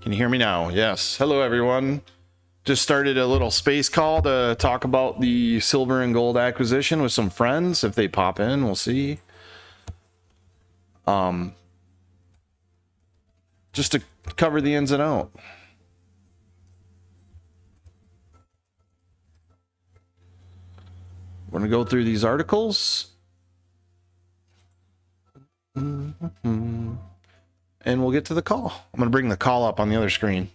Can you hear me now? Yes. Hello, everyone. Just started a little space call to talk about the silver and gold acquisition with some friends. If they pop in, we'll see. Just to cover the ins and out. We're going to go through these articles. And we'll get to the call. I'm going to bring the call up on the other screen.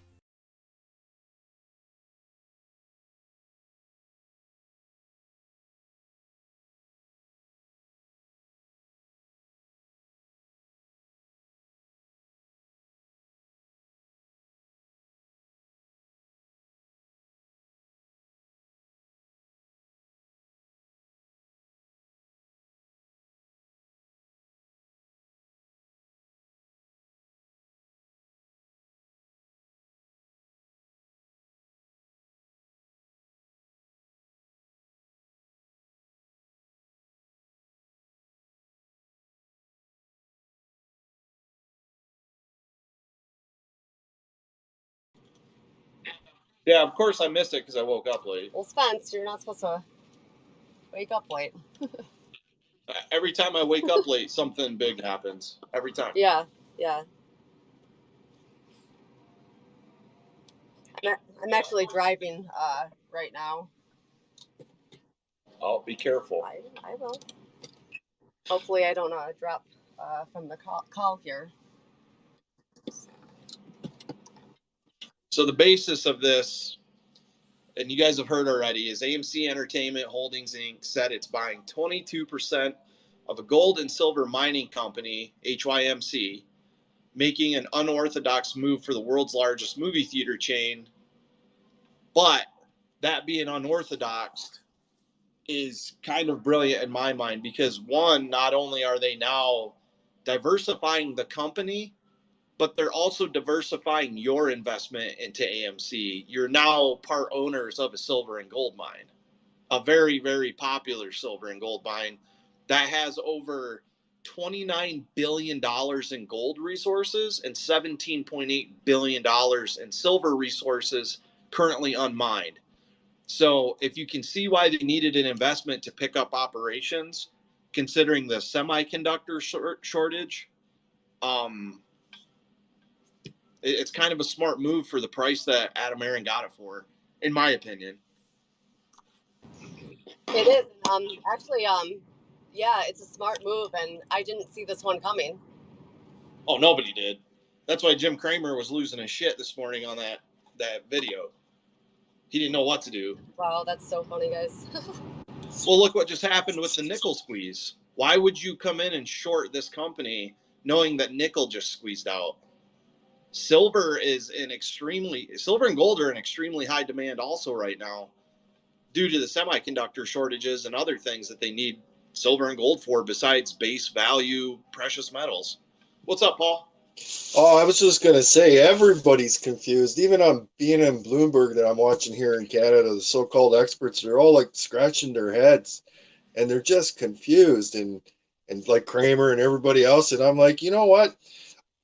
Yeah, of course I missed it because I woke up late. Well, Spence, you're not supposed to wake up late. Every time I wake up late, something big happens. Every time. Yeah. I'm actually driving right now. Oh, be careful. I will. Hopefully I don't drop from the call here. So the basis of this, and you guys have heard already, is AMC Entertainment Holdings Inc. said it's buying 22% of a gold and silver mining company, HYMC, making an unorthodox move for the world's largest movie theater chain. But that being unorthodox is kind of brilliant in my mind because, one, not only are they now diversifying the company, but they're also diversifying your investment into AMC. You're now part owners of a silver and gold mine, a very, very popular silver and gold mine that has over $29 billion in gold resources and $17.8 billion in silver resources currently unmined. So if you can see why they needed an investment to pick up operations, considering the semiconductor shortage, it's kind of a smart move for the price that Adam Aaron got it for, in my opinion. It is. Actually, yeah, it's a smart move, and I didn't see this one coming. Oh, nobody did. That's why Jim Cramer was losing his shit this morning on that video. He didn't know what to do. Wow, that's so funny, guys. Well, look what just happened with the nickel squeeze. Why would you come in and short this company knowing that nickel just squeezed out? Silver and gold are in extremely high demand also right now due to the semiconductor shortages and other things that they need silver and gold for besides base value precious metals. What's up, Paul? Oh, I was just going to say, everybody's confused. Even on BNN Bloomberg that I'm watching here in Canada, the so-called experts, they're all like scratching their heads and they're just confused and like Kramer and everybody else. And I'm like, you know what?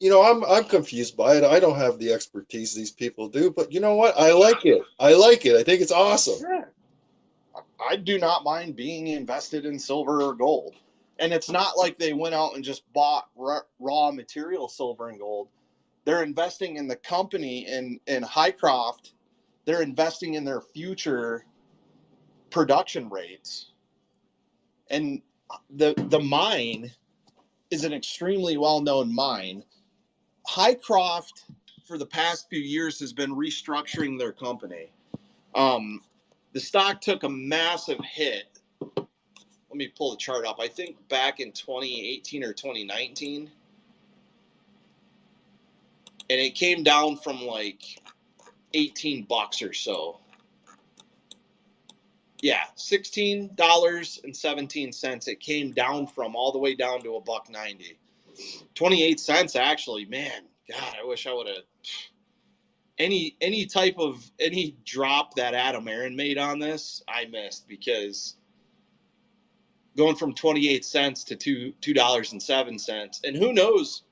I'm confused by it. I don't have the expertise these people do, but you know what? I like it. I think it's awesome. Sure. I do not mind being invested in silver or gold. And it's not like they went out and just bought raw material silver and gold. They're investing in the company in Highcroft. They're investing in their future production rates. And the mine is an extremely well-known mine. Highcroft, for the past few years, has been restructuring their company. The stock took a massive hit. Let me pull the chart up. I think back in 2018 or 2019. And it came down from like $18 or so. Yeah, $16.17. It came down from all the way down to $1.90. 28 cents actually. Man, God, I wish I would have any drop that Adam Aaron made on this, I missed, because going from 28 cents to $2.07, and who knows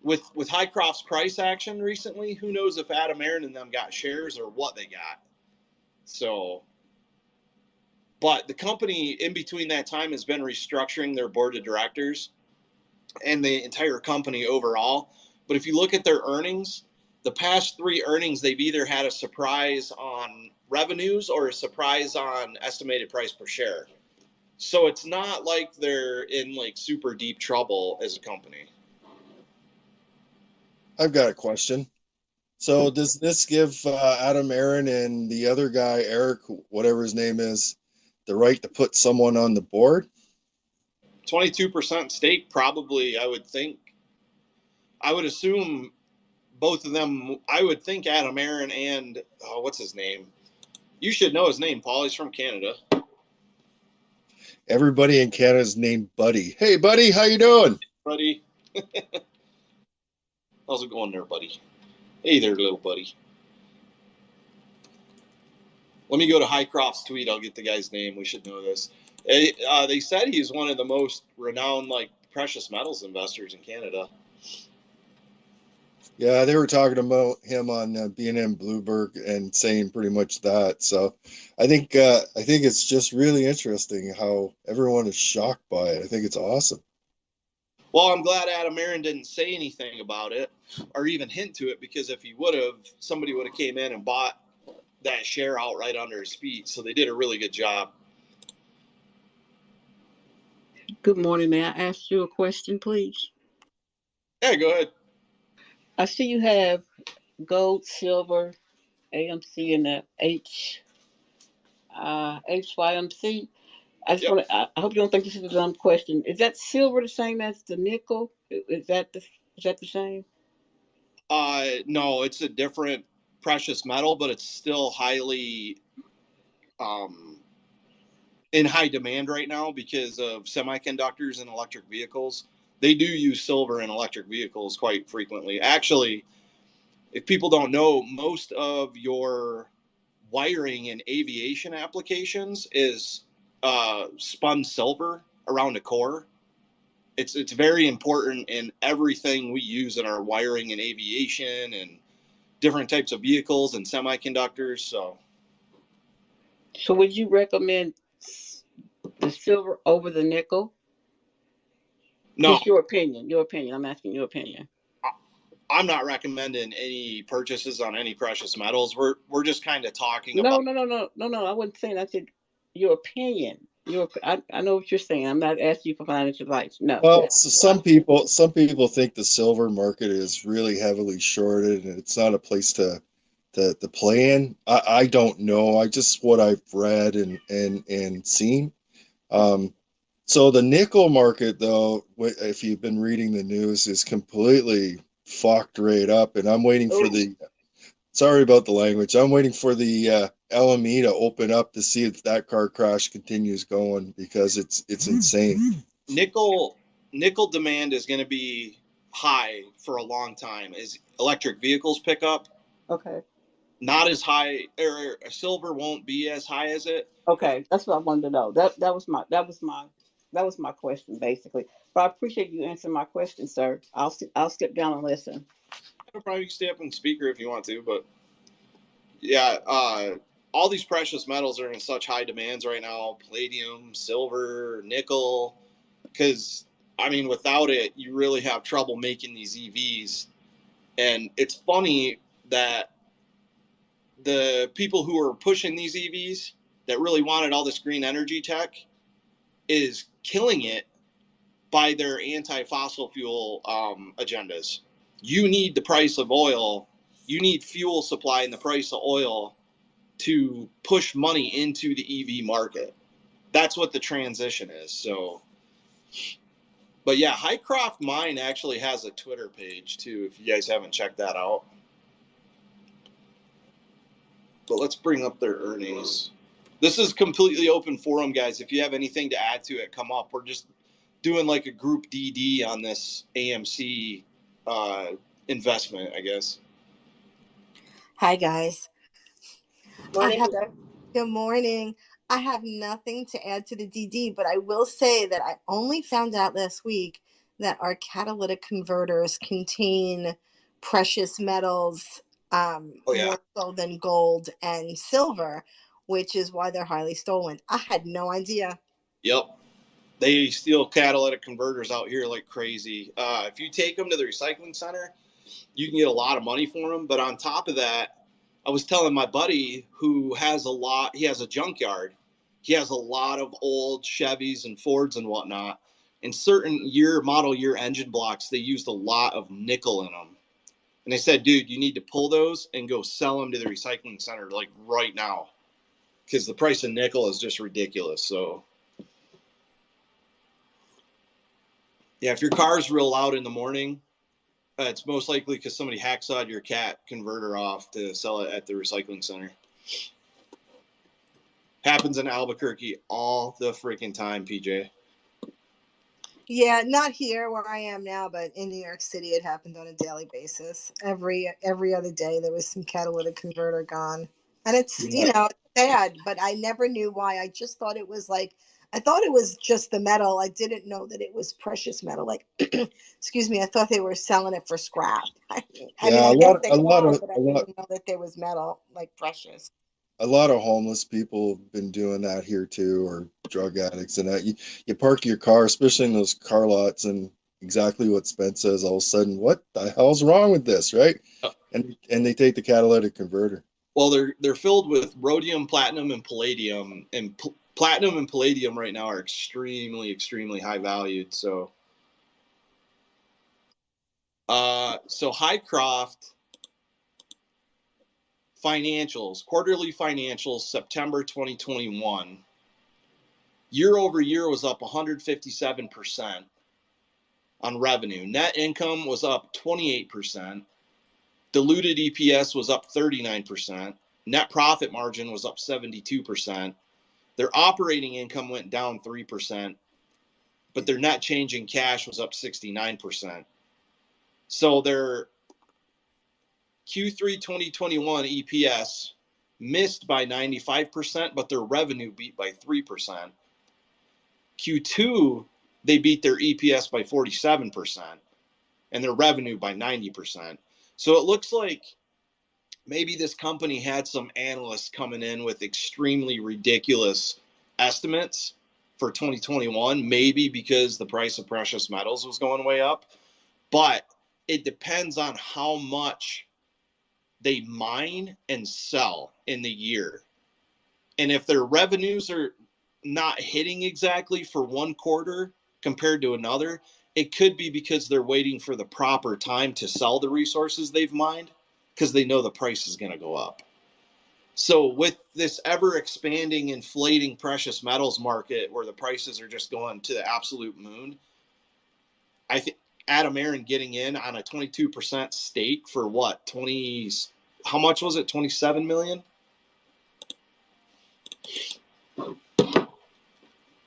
with Hycroft's price action recently, who knows if Adam Aaron and them got shares or what they got. So, but the company in between that time has been restructuring their board of directors and the entire company overall. But if you look at their earnings, the past 3 earnings, they've either had a surprise on revenues or a surprise on estimated price per share. So it's not like they're in like super deep trouble as a company. I've got a question. So does this give Adam Aaron and the other guy, Eric, whatever his name is, the right to put someone on the board? 22% stake, probably, I would think. I would assume both of them. I would think Adam Aaron and, what's his name? You should know his name, Paul. He's from Canada. Everybody in Canada is named Buddy. Hey, Buddy, how you doing? Buddy. How's it going there, buddy? Hey there, little buddy. Let me go to Hycroft's tweet. I'll get the guy's name. We should know this. They said he's one of the most renowned, like, precious metals investors in Canada. Yeah, they were talking about him on BNN Bloomberg and saying pretty much that. So I think it's just really interesting how everyone is shocked by it. I think it's awesome. Well, I'm glad Adam Aaron didn't say anything about it or even hint to it, because if he would have, somebody would have came in and bought that share out right under his feet. So they did a really good job. Good morning. May I ask you a question, please? Yeah, go ahead. I see you have gold, silver, AMC, and the HYMC. Yep. I hope you don't think this is a dumb question. Is that silver the same as the nickel? Is that the same? No, it's a different precious metal, but it's still highly in high demand right now because of semiconductors and electric vehicles. They do use silver in electric vehicles quite frequently. Actually, if people don't know, most of your wiring in aviation applications is spun silver around a core. It's very important in everything we use in our wiring in aviation and different types of vehicles and semiconductors. So would you recommend the silver over the nickel? No, Just your opinion. Your opinion. I'm asking your opinion. I'm not recommending any purchases on any precious metals. We're just kind of talking No. about. No. I wasn't saying. I said your opinion. I know what you're saying. I'm not asking you for financial advice. No. Well, so some people think the silver market is really heavily shorted and it's not a place to play in. I don't know. I just what I've read and seen. So the nickel market, though, if you've been reading the news, is completely fucked right up, and I'm waiting for the. Sorry about the language. I'm waiting for the LME to open up to see if that car crash continues going because it's insane. Nickel demand is going to be high for a long time as electric vehicles pick up. Okay. Not as high, or silver won't be as high as it. Okay, that's what I wanted to know. That was my question basically. But I appreciate you answering my question, sir. I'll step down and listen. I'll probably stay up and speaker if you want to, but yeah, all these precious metals are in such high demands right now: palladium, silver, nickel. Because I mean, without it, you really have trouble making these EVs. And it's funny that the people who are pushing these EVs that really wanted all this green energy tech is killing it by their anti-fossil fuel agendas. You need the price of oil. You need fuel supply and the price of oil to push money into the EV market. That's what the transition is. So, but yeah, Hycroft Mine actually has a Twitter page too, if you guys haven't checked that out. But let's bring up their earnings. This is completely open forum, guys. If you have anything to add to it, come up. We're just doing like a group DD on this AMC investment, I guess. Hi, guys. Morning, Heather. Good morning. I have nothing to add to the DD, but I will say that I only found out last week that our catalytic converters contain precious metals Oh yeah. more so than gold and silver, which is why they're highly stolen. I had no idea. Yep. They steal catalytic converters out here like crazy. If you take them to the recycling center, you can get a lot of money for them. But on top of that, I was telling my buddy who has he has a junkyard. He has a lot of old Chevys and Fords and whatnot. In certain model year engine blocks, they used a lot of nickel in them. And they said, dude, you need to pull those and go sell them to the recycling center like right now, because the price of nickel is just ridiculous. So yeah, if your car is real loud in the morning, it's most likely because somebody hacksawed your cat converter off to sell it at the recycling center. Happens in Albuquerque all the freaking time, PJ. Yeah, not here where I am now, but in New York City, it happened on a daily basis. Every other day, there was some catalytic converter gone, and it's Yeah. sad. But I never knew why. I just thought it was I thought it was just the metal. I didn't know that it was precious metal. Like, excuse me, I thought they were selling it for scrap. I mean, Yeah, I guess they are, but I didn't know that there was metal like precious. a lot of homeless people have been doing that here too, or drug addicts, and that you park your car, especially in those car lots, and exactly what Spence says. All of a sudden, what the hell's wrong with this, right? And they take the catalytic converter. Well, they're filled with rhodium, platinum, and palladium, and platinum and palladium right now are extremely, extremely high valued. So, Highcroft financials, quarterly financials, September 2021, year over year was up 157% on revenue. Net income was up 28%. Diluted EPS was up 39%. Net profit margin was up 72%. Their operating income went down 3%, but their net change in cash was up 69%. So their Q3 2021 EPS missed by 95%, but their revenue beat by 3%. Q2, they beat their EPS by 47% and their revenue by 90%. So it looks like maybe this company had some analysts coming in with extremely ridiculous estimates for 2021, maybe because the price of precious metals was going way up. But it depends on how much they mine and sell in the year. And if their revenues are not hitting exactly for one quarter compared to another, it could be because they're waiting for the proper time to sell the resources they've mined, because they know the price is going to go up. So with this ever expanding, inflating precious metals market where the prices are just going to the absolute moon, I think Adam Aaron getting in on a 22% stake for what, 20, how much was it? 27 million?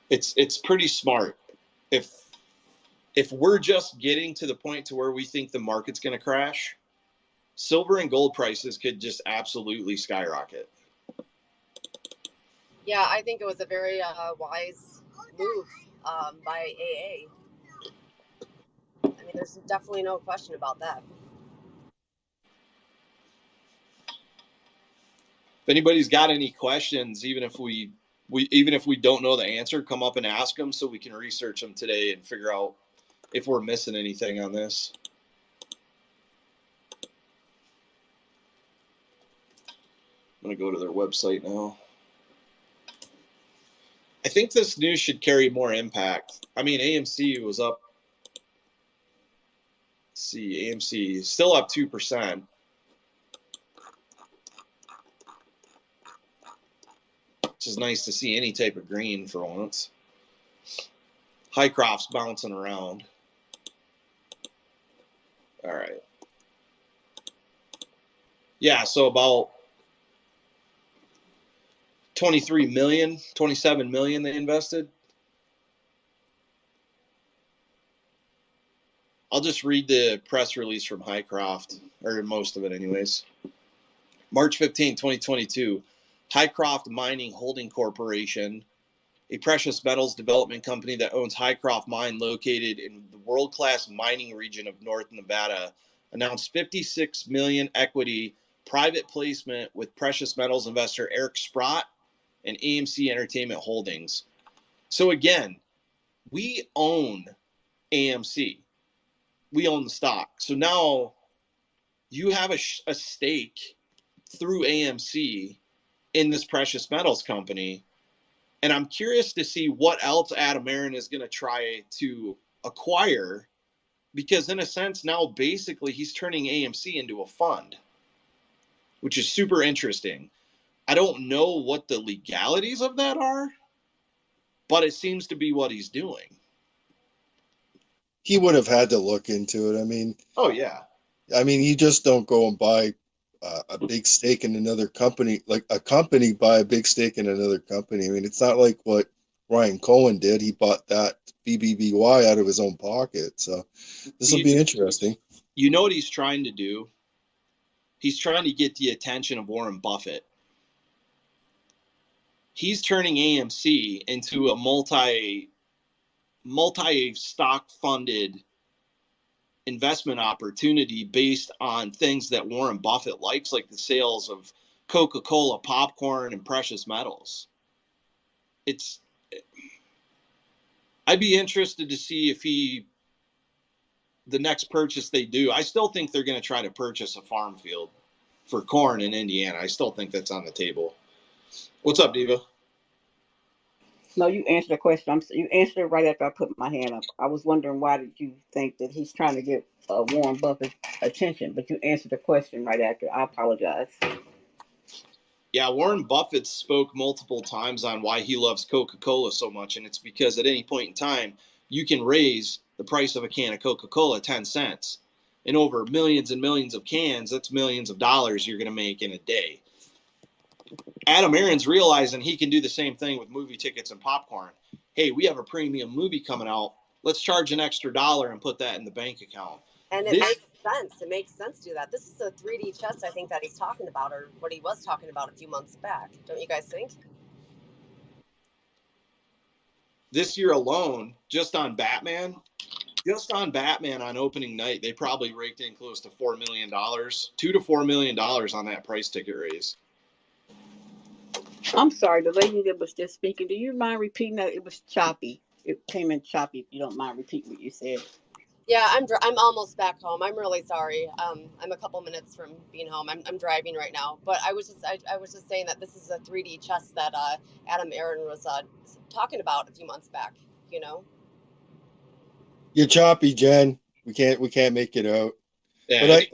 It's pretty smart. If we're just getting to the point to where we think the market's going to crash, silver and gold prices could just absolutely skyrocket. Yeah, I think it was a very wise move by AA. I mean, there's definitely no question about that. If anybody's got any questions, even if we don't know the answer, come up and ask them so we can research them today and figure out if we're missing anything on this. I'm going to go to their website now. I think this news should carry more impact. I mean, AMC was up. Let's see, AMC is still up 2%. Which is nice to see any type of green for once. Highcroft's bouncing around. All right. Yeah, so about 23 million, 27 million they invested. I'll just read the press release from Highcroft, or most of it anyways. March 15, 2022, Highcroft Mining Holding Corporation a precious metals development company that owns Highcroft Mine located in the world-class mining region of North Nevada, announced $56 million equity private placement with precious metals investor Eric Sprott and AMC Entertainment Holdings. So again, we own AMC. We own the stock. So now you have a stake through AMC in this precious metals company. And I'm curious to see what else Adam Aron is going to try to acquire, because in a sense now basically he's turning AMC into a fund, which is super interesting. I don't know what the legalities of that are, but it seems to be what he's doing. He would have had to look into it. Oh, yeah. You just don't go and buy a big stake in another company, like a company buy a big stake in another company. It's not like what Ryan Cohen did. He bought that BBBY out of his own pocket. So this will be interesting. You know what he's trying to do? He's trying to get the attention of Warren Buffett. He's turning AMC into a multi-stock funded investment opportunity based on things that Warren Buffett likes, like the sales of Coca-Cola, popcorn, and precious metals. I'd be interested to see if the next purchase they do. I still think they're going to try to purchase a farm field for corn in Indiana. I still think that's on the table. What's up, Diva? No, you answered the question. You answered it right after I put my hand up. I was wondering, why did you think that he's trying to get Warren Buffett's attention? But you answered the question right after. I apologize. Yeah, Warren Buffett spoke multiple times on why he loves Coca-Cola so much, and it's because at any point in time, you can raise the price of a can of Coca-Cola 10 cents. And over millions and millions of cans, that's millions of dollars you're going to make in a day. Adam Aron's realizing he can do the same thing with movie tickets and popcorn. Hey, we have a premium movie coming out. Let's charge an extra $1 and put that in the bank account. And it makes sense. It makes sense to do that. This is a 3D chess, I think, that he's talking about, or what he was talking about a few months back. Don't you guys think? This year alone, just on Batman on opening night, they probably raked in close to $4 million, $2 to $4 million on that price ticket raise. I'm sorry, the lady that was just speaking, do you mind repeating that? It was choppy. It came in choppy. If you don't mind repeating what you said. Yeah, I'm almost back home. I'm really sorry. I'm a couple minutes from being home. I'm driving right now, but I was just saying that this is a 3D chess that Adam Aron was talking about a few months back. You know. You're choppy, Jen. We can't make it out. Yeah, But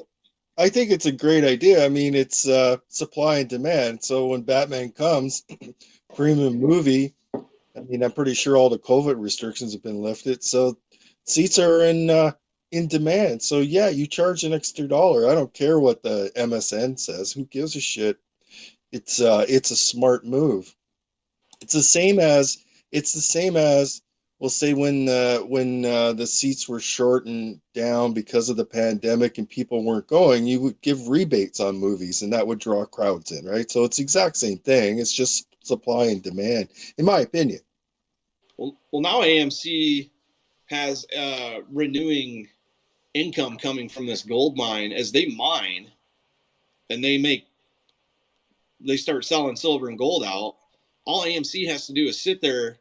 I think it's a great idea. It's supply and demand. So when Batman comes, premium movie, I'm pretty sure all the COVID restrictions have been lifted. So seats are in demand. So yeah, you charge an extra $1. I don't care what the MSN says. Who gives a shit? It's a smart move. It's the same as we'll say when the seats were shortened down because of the pandemic and people weren't going, you would give rebates on movies and that would draw crowds in, right? So it's the exact same thing. It's just supply and demand, in my opinion. Well, now AMC has renewing income coming from this gold mine as they mine and they start selling silver and gold out. All AMC has to do is sit there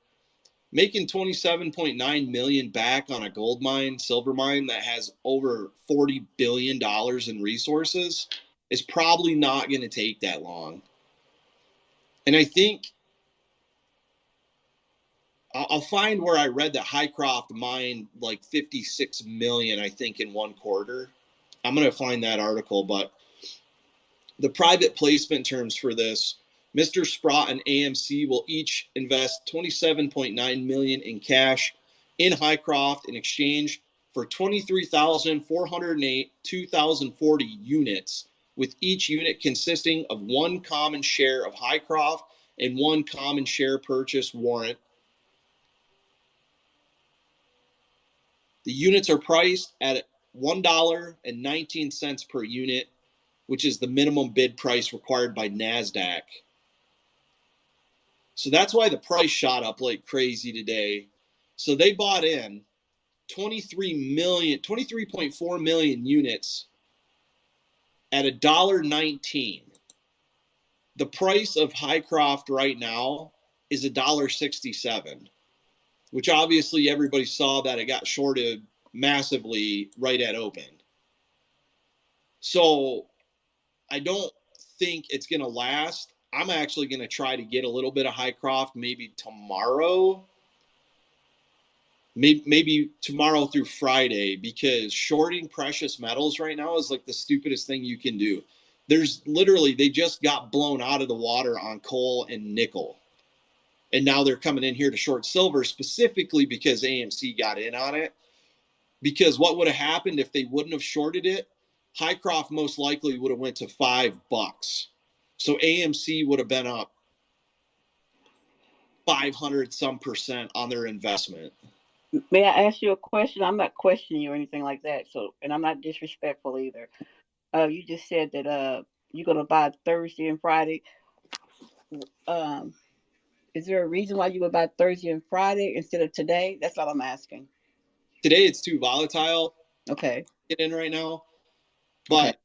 making $27.9 million back on a gold mine, silver mine that has over $40 billion in resources is probably not going to take that long. And I think I'll find where I read that Highcroft mined like 56 million, I think, in one quarter. I'm going to find that article, but the private placement terms for this, Mr. Sprott and AMC will each invest $27.9 million in cash in Highcroft in exchange for 23,408 2,040 units, with each unit consisting of one common share of Highcroft and one common share purchase warrant. The units are priced at $1.19 per unit, which is the minimum bid price required by NASDAQ. So that's why the price shot up like crazy today. So they bought in 23.4 million units at $1.19. The price of Hycroft right now is $1.67, which obviously everybody saw that it got shorted massively right at open. So I don't think it's going to last. I'm actually going to try to get a little bit of Hycroft maybe tomorrow. Maybe tomorrow through Friday, because shorting precious metals right now is like the stupidest thing you can do. There's literally, they just got blown out of the water on coal and nickel. And now they're coming in here to short silver specifically because AMC got in on it. Because what would have happened if they wouldn't have shorted it? Hycroft most likely would have went to $5. So AMC would have been up 500 some percent on their investment. May I ask you a question? I'm not questioning you or anything like that. So, and I'm not disrespectful either. You just said that you're gonna buy Thursday and Friday. Is there a reason why you would buy Thursday and Friday instead of today? That's all I'm asking. Today it's too volatile. Okay. Get in right now. But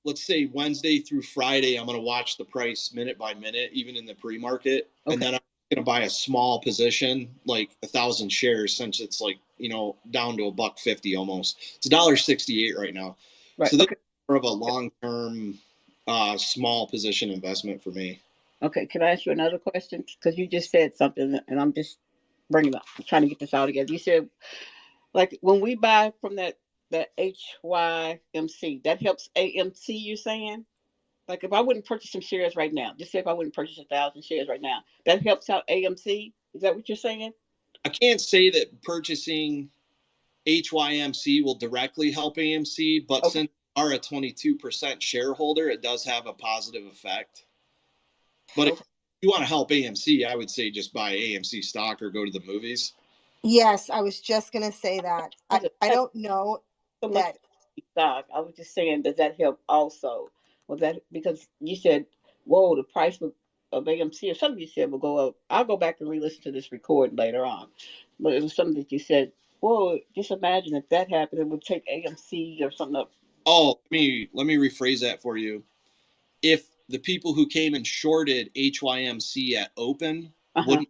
let's say Wednesday through Friday, I'm going to watch the price minute by minute, even in the pre-market. Okay. And then I'm going to buy a small position, like 1,000 shares, since it's like, down to $1.50 almost. It's $1.68 right now. Right. So this is more of a long-term, small position investment for me. Okay. Can I ask you another question? Because you just said something, and I'm just bringing up, trying to get this all together. You said, like, when we buy from that HYMC, that helps AMC, you're saying? Like, if I wouldn't purchase some shares right now, just say if I wouldn't purchase 1,000 shares right now, that helps out AMC? Is that what you're saying? I can't say that purchasing HYMC will directly help AMC, but since we are a 22% shareholder, it does have a positive effect. But if you want to help AMC, I would say just buy AMC stock or go to the movies. Yes, I was just going to say that. I don't know that. Stock. I was just saying, does that help also? Was that because you said, whoa, the price of AMC or something you said will go up? I'll go back and re-listen to this recording later on. But it was something that you said, whoa, just imagine if that happened, it would take AMC or something up. Oh, let me rephrase that for you. If the people who came and shorted HYMC at open wouldn't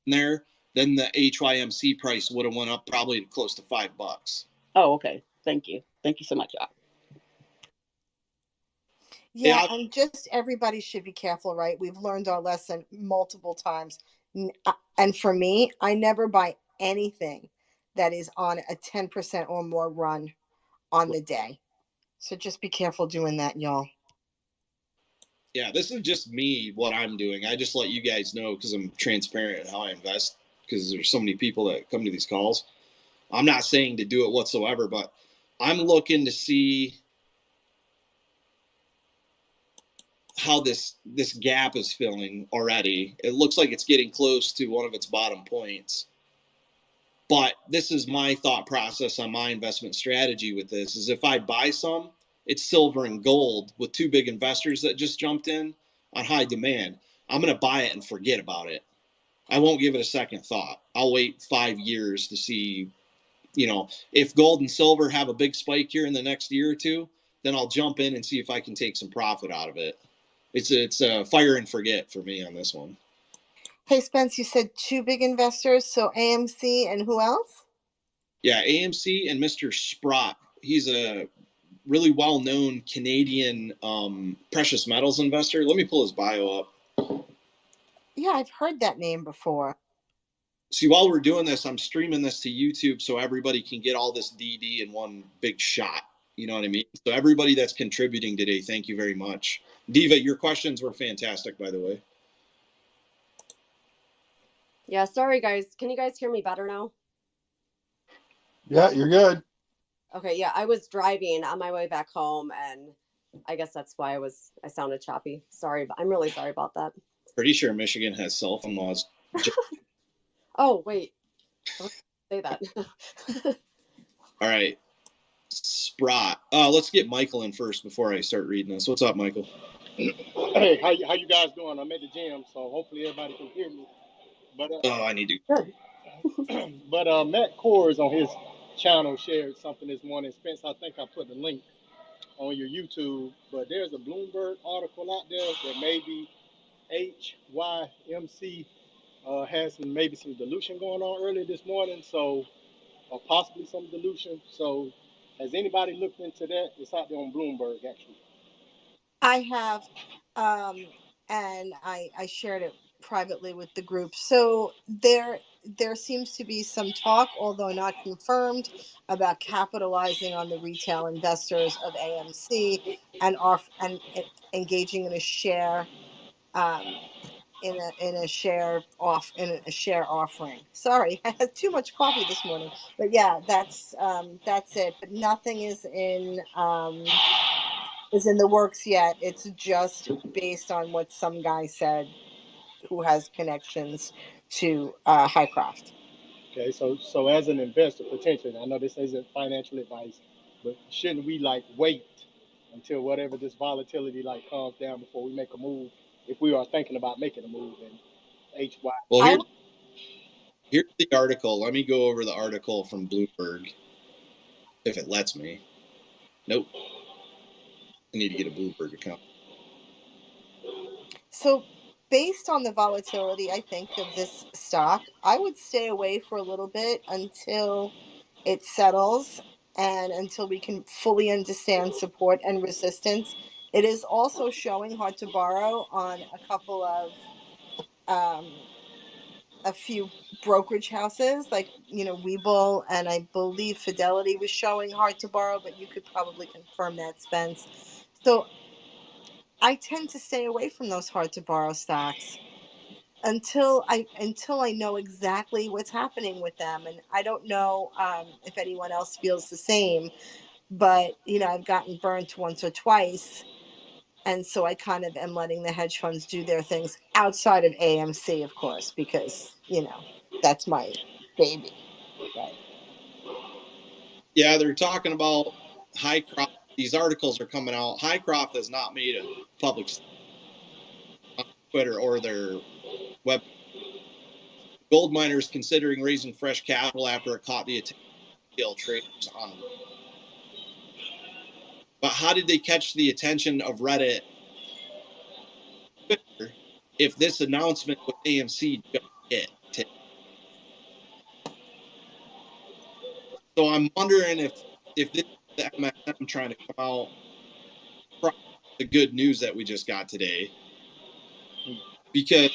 be there, then the HYMC price would have went up probably close to $5. Oh, okay. Thank you. Thank you so much, y'all. Yeah, and just everybody should be careful, right? We've learned our lesson multiple times. And for me, I never buy anything that is on a 10% or more run on the day. So just be careful doing that, y'all. Yeah, this is just me, what I'm doing. I just let you guys know because I'm transparent in how I invest, because there's so many people that come to these calls. I'm not saying to do it whatsoever, but I'm looking to see how this gap is filling already. It looks like it's getting close to one of its bottom points. But this is my thought process on my investment strategy with this, is if I buy some, it's silver and gold with two big investors that just jumped in on high demand. I'm going to buy it and forget about it. I won't give it a second thought. I'll wait 5 years to see, if gold and silver have a big spike here in the next year or two, then I'll jump in and see if I can take some profit out of it. It's a fire and forget for me on this one. Hey, Spence, you said two big investors, so AMC and who else? Yeah, AMC and Mr. Sprott. He's a really well-known Canadian precious metals investor. Let me pull his bio up. Yeah, I've heard that name before. See, while we're doing this, I'm streaming this to YouTube so everybody can get all this DD in one big shot. You know what I mean? So everybody that's contributing today, thank you very much. Diva, your questions were fantastic, by the way. Yeah, sorry guys. Can you guys hear me better now? Yeah, you're good. Okay, yeah, I was driving on my way back home, and I guess that's why I sounded choppy. Sorry, but I'm really sorry about that. Pretty sure Michigan has cell phone laws. Oh, wait. I was going to say that. All right. Sprott. Let's get Michael in first before I start reading this. What's up, Michael? Hey, how you guys doing? I'm at the gym, so hopefully everybody can hear me. But Oh, I need to. Good. Matt Kors on his channel shared something this morning. Spence, I think I put the link on your YouTube. But there's a Bloomberg article out there that maybe HYMC has maybe some dilution going on earlier this morning. So or possibly some dilution. So has anybody looked into that? It's out there on Bloomberg actually. I have, and I shared it privately with the group. So there seems to be some talk, although not confirmed, about capitalizing on the retail investors of AMC and engaging in a share, um, in a a share offering. Sorry, I had too much coffee this morning, but yeah, that's it. But nothing is in the works yet. It's just based on what some guy said who has connections to Highcroft. Okay, so as an investor, potentially, I know this isn't financial advice, but shouldn't we like wait until whatever this volatility like calms down before we make a move if we are thinking about making a move in HY? Well, I here's the article. Let me go over the article from Bloomberg if it lets me. Nope. I need to get a Bloomberg account. So based on the volatility, I think of this stock, I would stay away for a little bit until it settles and until we can fully understand support and resistance. It is also showing hard to borrow on a couple of a few brokerage houses like Webull, and I believe Fidelity was showing hard to borrow, but you could probably confirm that, Spence. So I tend to stay away from those hard to borrow stocks until I know exactly what's happening with them, and I don't know if anyone else feels the same, but I've gotten burnt once or twice, and so I kind of am letting the hedge funds do their things outside of AMC, of course, because that's my baby, right? Yeah, they're talking about Highcroft. These articles are coming out. Highcroft has not made a public statement on Twitter or their web. Gold miners considering raising fresh capital after it caught the attention of traders on. But how did they catch the attention of Reddit Twitter if this announcement with AMC just hit? So I'm wondering if this is the MSM trying to come out from the good news that we just got today, because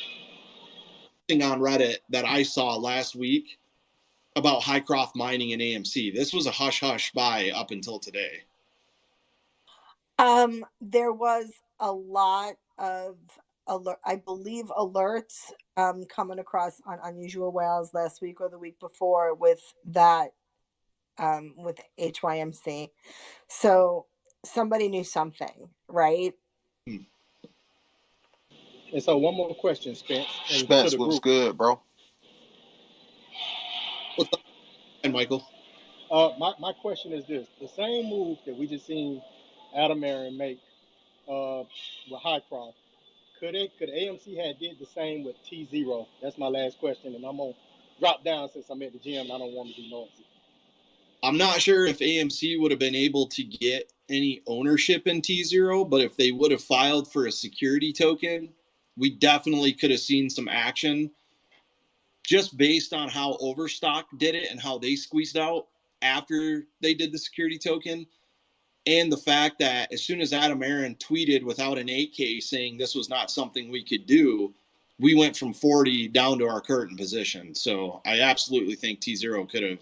on Reddit that I saw last week about Highcroft mining and AMC, this was a hush hush buy up until today. There was a lot of I believe alerts coming across on unusual whales last week or the week before with that with HYMC. So somebody knew something, right? And so one more question, Spence, and to Spence, the what's group. good, bro? What's up, Michael? My question is this: the same move that we just seen Adam Aaron make with Highcroft, could AMC had did the same with T0? That's my last question, and I'm gonna drop down since I'm at the gym and I don't want to be noisy. I'm not sure if AMC would have been able to get any ownership in T0, but if they would have filed for a security token, we definitely could have seen some action just based on how Overstock did it and how they squeezed out after they did the security token. And the fact that as soon as Adam Aaron tweeted without an 8K saying this was not something we could do, we went from 40 down to our current position. So I absolutely think T0 could have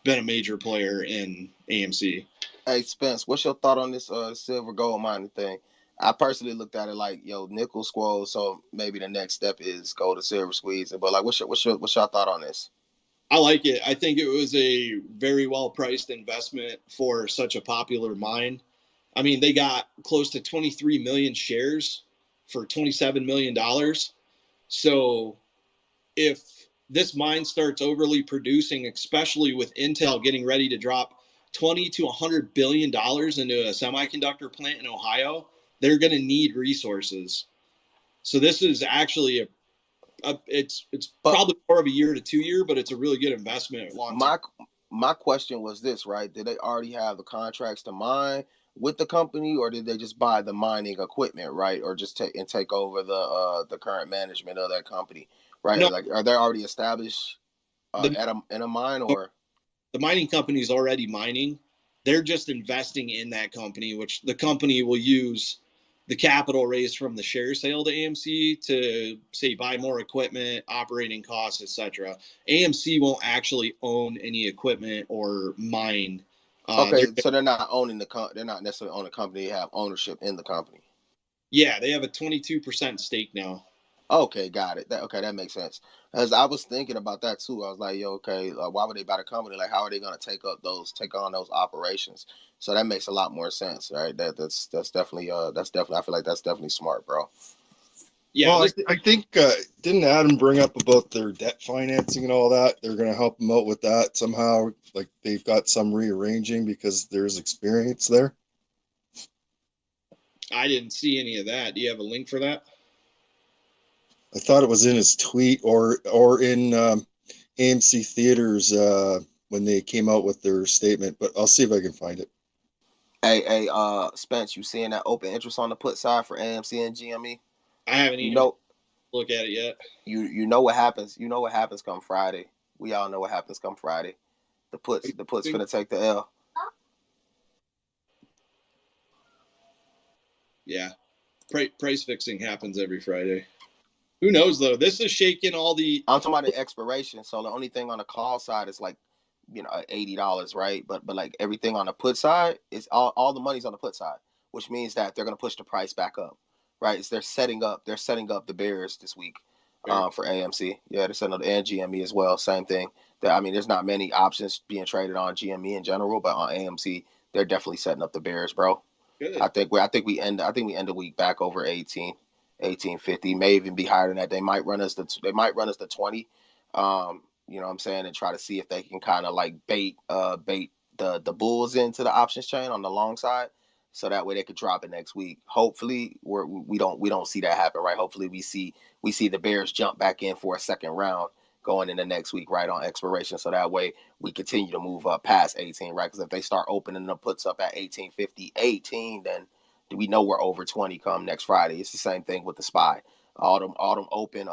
been a major player in AMC. Hey, Spence, what's your thought on this silver gold mining thing? I personally looked at it like, nickel squoze, so maybe the next step is gold to silver squeezing. But like, what's your thought on this? I like it. I think it was a very well priced investment for such a popular mine. I mean, they got close to 23 million shares for $27 million. So if this mine starts overly producing, especially with Intel getting ready to drop $20 to $100 billion into a semiconductor plant in Ohio, they're going to need resources. So this is actually it's probably more of a year to 2 year, but it's a really good investment long term. My question was this, right? Did they already have the contracts to mine with the company, or did they just buy the mining equipment, right? Or just take over the current management of that company, right? No, Like, are they already established in a mine, or the mining company is already mining? They're just investing in that company, which the company will use the capital raised from the share sale to AMC to, say, buy more equipment, operating costs, etc. AMC won't actually own any equipment or mine. okay? So they're not owning they're not necessarily owning the company. They have ownership in the company. Yeah, they have a 22% stake now. Okay, got it. That makes sense. As I was thinking about that too, I was like, yo, okay, why would they buy the company? Like, how are they going to take on those operations? So that makes a lot more sense, right? That's definitely I feel like that's definitely smart, bro. Yeah, well, I think didn't Adam bring up about their debt financing and all that? They're going to help them out with that somehow. Like they've got some rearranging because there's experience there. I didn't see any of that. Do you have a link for that? I thought it was in his tweet or in AMC Theaters when they came out with their statement, but I'll see if I can find it. Hey, Spence, you seeing that open interest on the put side for AMC and GME? I haven't even looked at it yet. You know what happens. You know what happens come Friday. We all know what happens come Friday. The puts finna take the L. Yeah, price fixing happens every Friday. Who knows though? This is shaking all the. I'm talking about the expiration. So the only thing on the call side is like, $80, right? But like everything on the put side is all the money's on the put side, which means that they're gonna push the price back up, right? They're setting up the bears this week, for AMC. Yeah, they're setting up and GME as well. Same thing. There's not many options being traded on GME in general, but on AMC they're definitely setting up the bears, bro. Good. I think we end the week back over 1850, may even be higher than that. They might run us to 20. You know what I'm saying, and try to see if they can kind of like bait the bulls into the options chain on the long side, so that way they could drop it next week. Hopefully we don't see that happen, right? Hopefully we see the bears jump back in for a second round going into next week, right, on expiration, so that way we continue to move up past 18, right? Because if they start opening the puts up at 1850, 18, then we know we're over 20 come next Friday. It's the same thing with the SPY. All the open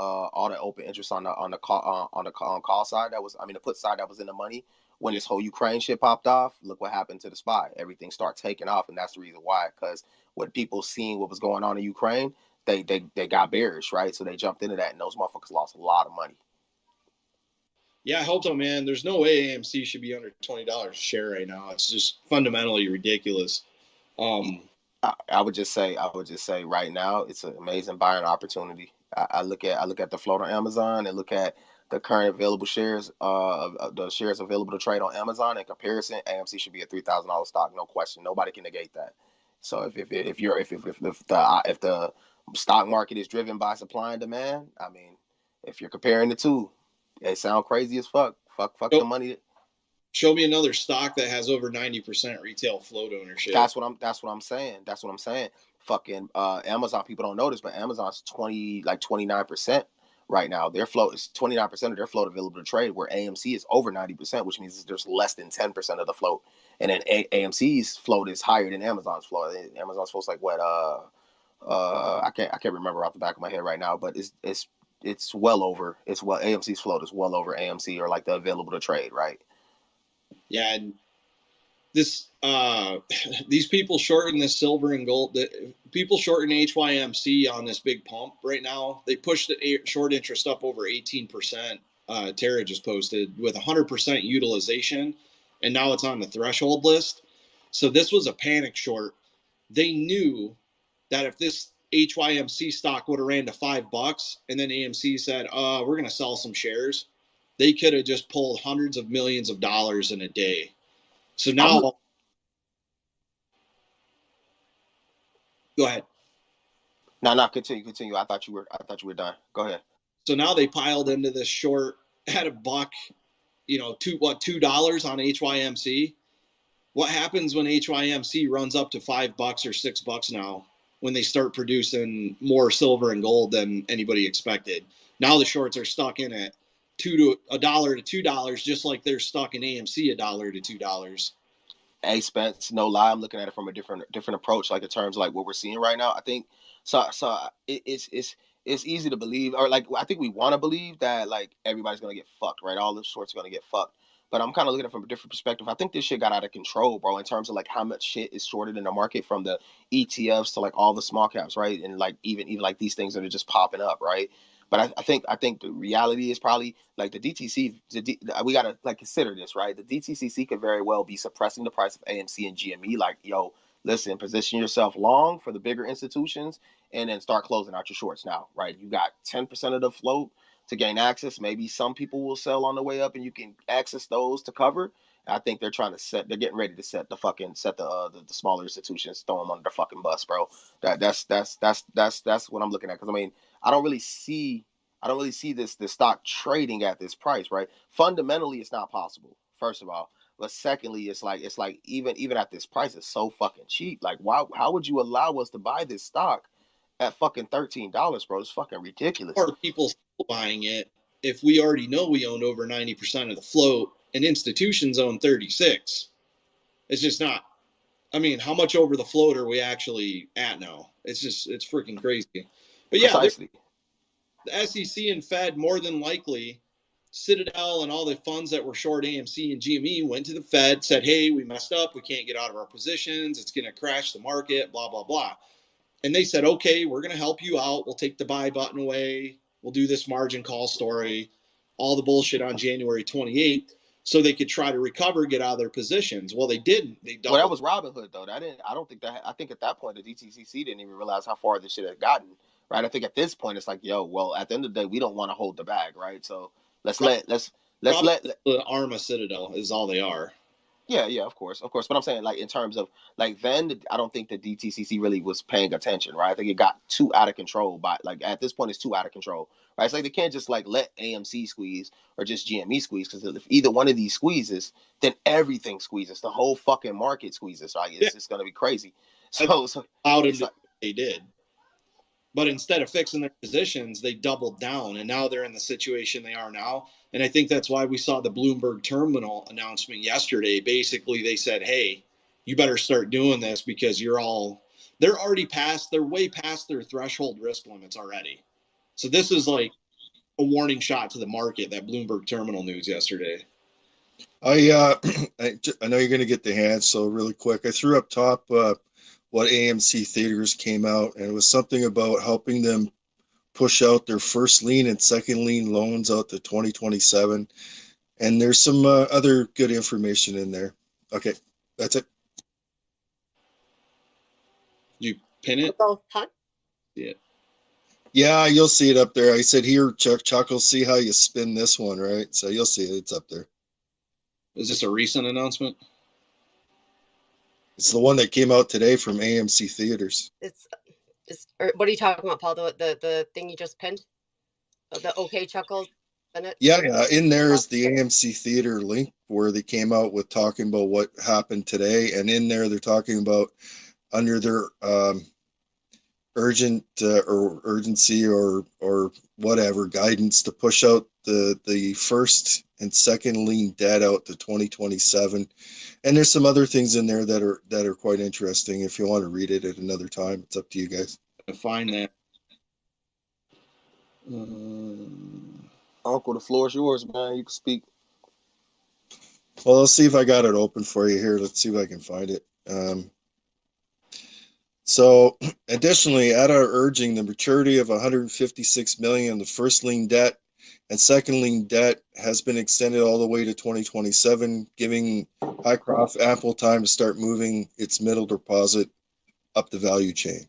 interest on the call side the put side that was in the money when this whole Ukraine shit popped off. Look what happened to the SPY. Everything started taking off, and that's the reason why. Because when people seeing what was going on in Ukraine, they got bearish, right? So they jumped into that, and those motherfuckers lost a lot of money. Yeah, I hope so, man. There's no way AMC should be under $20 a share right now. It's just fundamentally ridiculous. I would just say right now it's an amazing buying opportunity. I look at the float on Amazon and look at the current available shares, the shares available to trade on Amazon. In comparison, AMC should be a $3,000 stock, no question. Nobody can negate that. So if the stock market is driven by supply and demand, if you're comparing the two, it sounds crazy as fuck. Fuck the money. Show me another stock that has over 90% retail float ownership. That's what I'm saying. Fucking Amazon, people don't notice, but Amazon's 29% right now. Their float is 29% of their float available to trade, where AMC is over 90%, which means there's less than 10% of the float. And then AMC's float is higher than Amazon's float. Amazon's float's like what? I can't remember off the back of my head right now, but it's well over. AMC's float is well over AMC, or like the available to trade, right? Yeah, and this these people shorting this silver and gold. People shorting HYMC on this big pump right now. They pushed the short interest up over 18%. Tara just posted with 100% utilization, and now it's on the threshold list. So this was a panic short. They knew that if this HYMC stock would have ran to $5 and then AMC said, we're going to sell some shares, they could have just pulled hundreds of millions of dollars in a day. So now, go ahead. No, continue. I thought you were done. Go ahead. So now they piled into this short at $1, $2 on HYMC. What happens when HYMC runs up to $5 or $6 now? when they start producing more silver and gold than anybody expected. Now the shorts are stuck in at $1 to $2, just like they're stuck in AMC $1 to $2. Hey Spence, no lie, I'm looking at it from a different approach, like in terms of like what we're seeing right now. I think it's easy to believe, or like I think we want to believe that like everybody's gonna get fucked, right? All the shorts are gonna get fucked. But I'm kind of looking at it from a different perspective. I think this shit got out of control, bro, in terms of like how much shit is shorted in the market, from the ETFs to like all the small caps, right? And like even like these things that are just popping up, right? But I think the reality is probably like the DTC. We gotta like consider this, right? The DTCC could very well be suppressing the price of AMC and GME. Like, yo, listen, position yourself long for the bigger institutions, and then start closing out your shorts now, right? You got 10% of the float to gain access. Maybe some people will sell on the way up, and you can access those to cover. I think they're trying to they're getting ready to set the smaller institutions, throw them under the fucking bus, bro. That's what I'm looking at. Because I mean, I don't really see this stock trading at this price, right? Fundamentally, it's not possible. First of all, but secondly, it's like even at this price, it's so fucking cheap. Like, how would you allow us to buy this stock at fucking $13, bro? It's fucking ridiculous. Or people still buying it if we already know we owned over 90% of the float and institutions own 36? It's just not. I mean, how much over the float are we actually at now? It's freaking crazy. But yeah, Precisely. the SEC and Fed, more than likely, Citadel and all the funds that were short AMC and GME went to the Fed, said, hey, we messed up. We can't get out of our positions. It's going to crash the market, blah, blah, blah. And they said, okay, we're going to help you out. We'll take the buy button away. We'll do this margin call story, all the bullshit on January 28th, so they could try to recover, get out of their positions. Well, they didn't. They doubled. Well, that was Robinhood, though. I think at that point, the DTCC didn't even realize how far this shit had gotten, right? I think at this point, it's like, yo, well, at the end of the day, we don't want to hold the bag, right? So let's let the arm of Citadel is all they are. Yeah, of course. But I'm saying, like, in terms of, like, then I don't think the DTCC really was paying attention, right? I think it got too out of control. Like, at this point, it's too out of control, right? It's like they can't just, like, let AMC squeeze or just GME squeeze, because if either one of these squeezes, then everything squeezes. The whole fucking market squeezes, right? It's just going to be crazy. So they did. But instead of fixing their positions, they doubled down, and now they're in the situation they are now. And I think that's why we saw the Bloomberg terminal announcement yesterday. Basically, they said, hey, you better start doing this because they're way past their threshold risk limits already. So this is like a warning shot to the market, that Bloomberg terminal news yesterday. I know you're going to get the hands, so really quick, I threw up top what AMC Theaters came out, and it was something about helping them push out their first lien and second lien loans out to 2027. And there's some other good information in there. Okay, that's it. You pin it? Huh? Yeah. Yeah, you'll see it up there. I said, here, Chuck, will see how you spin this one, right? So you'll see it. It's up there. Is this a recent announcement? It's the one that came out today from AMC Theaters. What are you talking about, Paul? The thing you just pinned? The OK Chuckles? Yeah. In there is the AMC Theater link where they came out with talking about what happened today. And in there, they're talking about under their urgency or whatever guidance to push out the first and second lien debt out to 2027. And there's some other things in there that are quite interesting. If you want to read it at another time, it's up to you guys. To find that. Uncle, the floor is yours, man. You can speak. Well, let's see if I got it open for you here. Let's see if I can find it. So additionally, at our urging, the maturity of $156 million, the first lien debt and second lien debt has been extended all the way to 2027, giving Highcroft ample time to start moving its middle deposit up the value chain.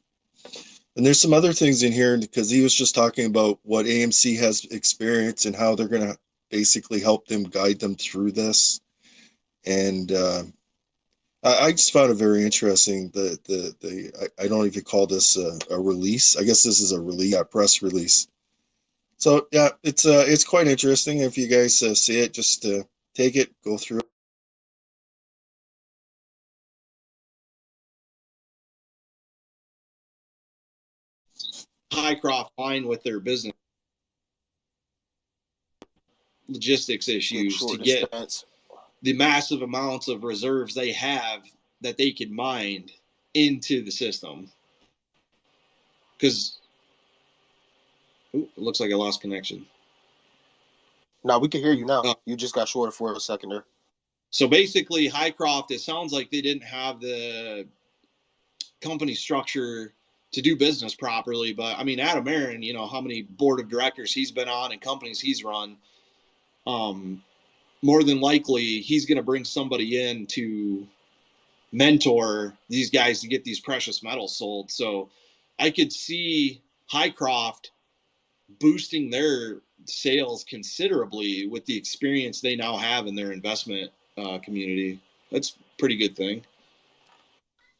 And there's some other things in here because he was just talking about what AMC has experienced and how they're going to basically help them, guide them through this. And I just found it very interesting. I don't even call this a release. I guess this is a release, a press release. So yeah, it's quite interesting. If you guys see it, just take it, go through it. Highcroft line with their business logistics issues to get the massive amounts of reserves they have that they can mine into the system. Because it looks like I lost connection. No, we can hear you now. You just got shorter for a second there. So basically, Highcroft, it sounds like they didn't have the company structure to do business properly. But I mean, Adam Aaron, you know, how many board of directors he's been on and companies he's run. More than likely, he's going to bring somebody in to mentor these guys to get these precious metals sold. So I could see Highcroft boosting their sales considerably with the experience they now have in their investment community. That's a pretty good thing.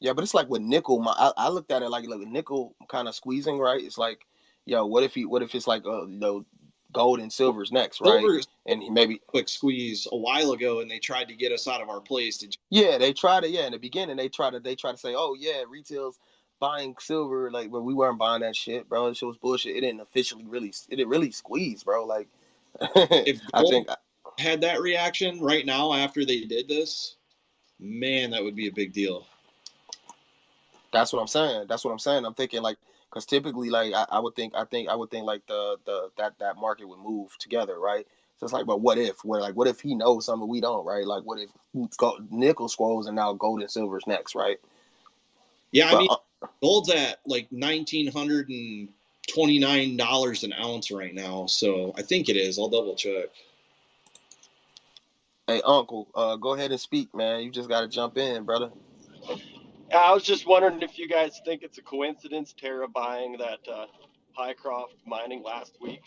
Yeah, but it's like with nickel. I looked at it like nickel kind of squeezing, right? It's like, yo, what if it's like you know, gold and silver's next, right? And he maybe quick squeeze a while ago, and they tried to get us out of our place. Yeah, they tried to. Yeah, in the beginning, they tried to say, oh yeah, retail's buying silver, like, but we weren't buying that shit, bro. That shit was bullshit. It didn't really squeeze, bro. Like, if gold I think had that reaction right now after they did this, man, that would be a big deal. That's what I'm saying. I'm thinking like, because typically, like, I would think like that market would move together, right? So it's like, but what if he knows something we don't, right? Like, what if nickel scrolls and now gold and silver's next, right? Yeah, I mean, gold's at like $1,929 an ounce right now, so I think it is. I'll double check. Hey, Uncle, go ahead and speak, man. You just got to jump in, brother. I was just wondering if you guys think it's a coincidence, Terra buying that Highcroft mining last week.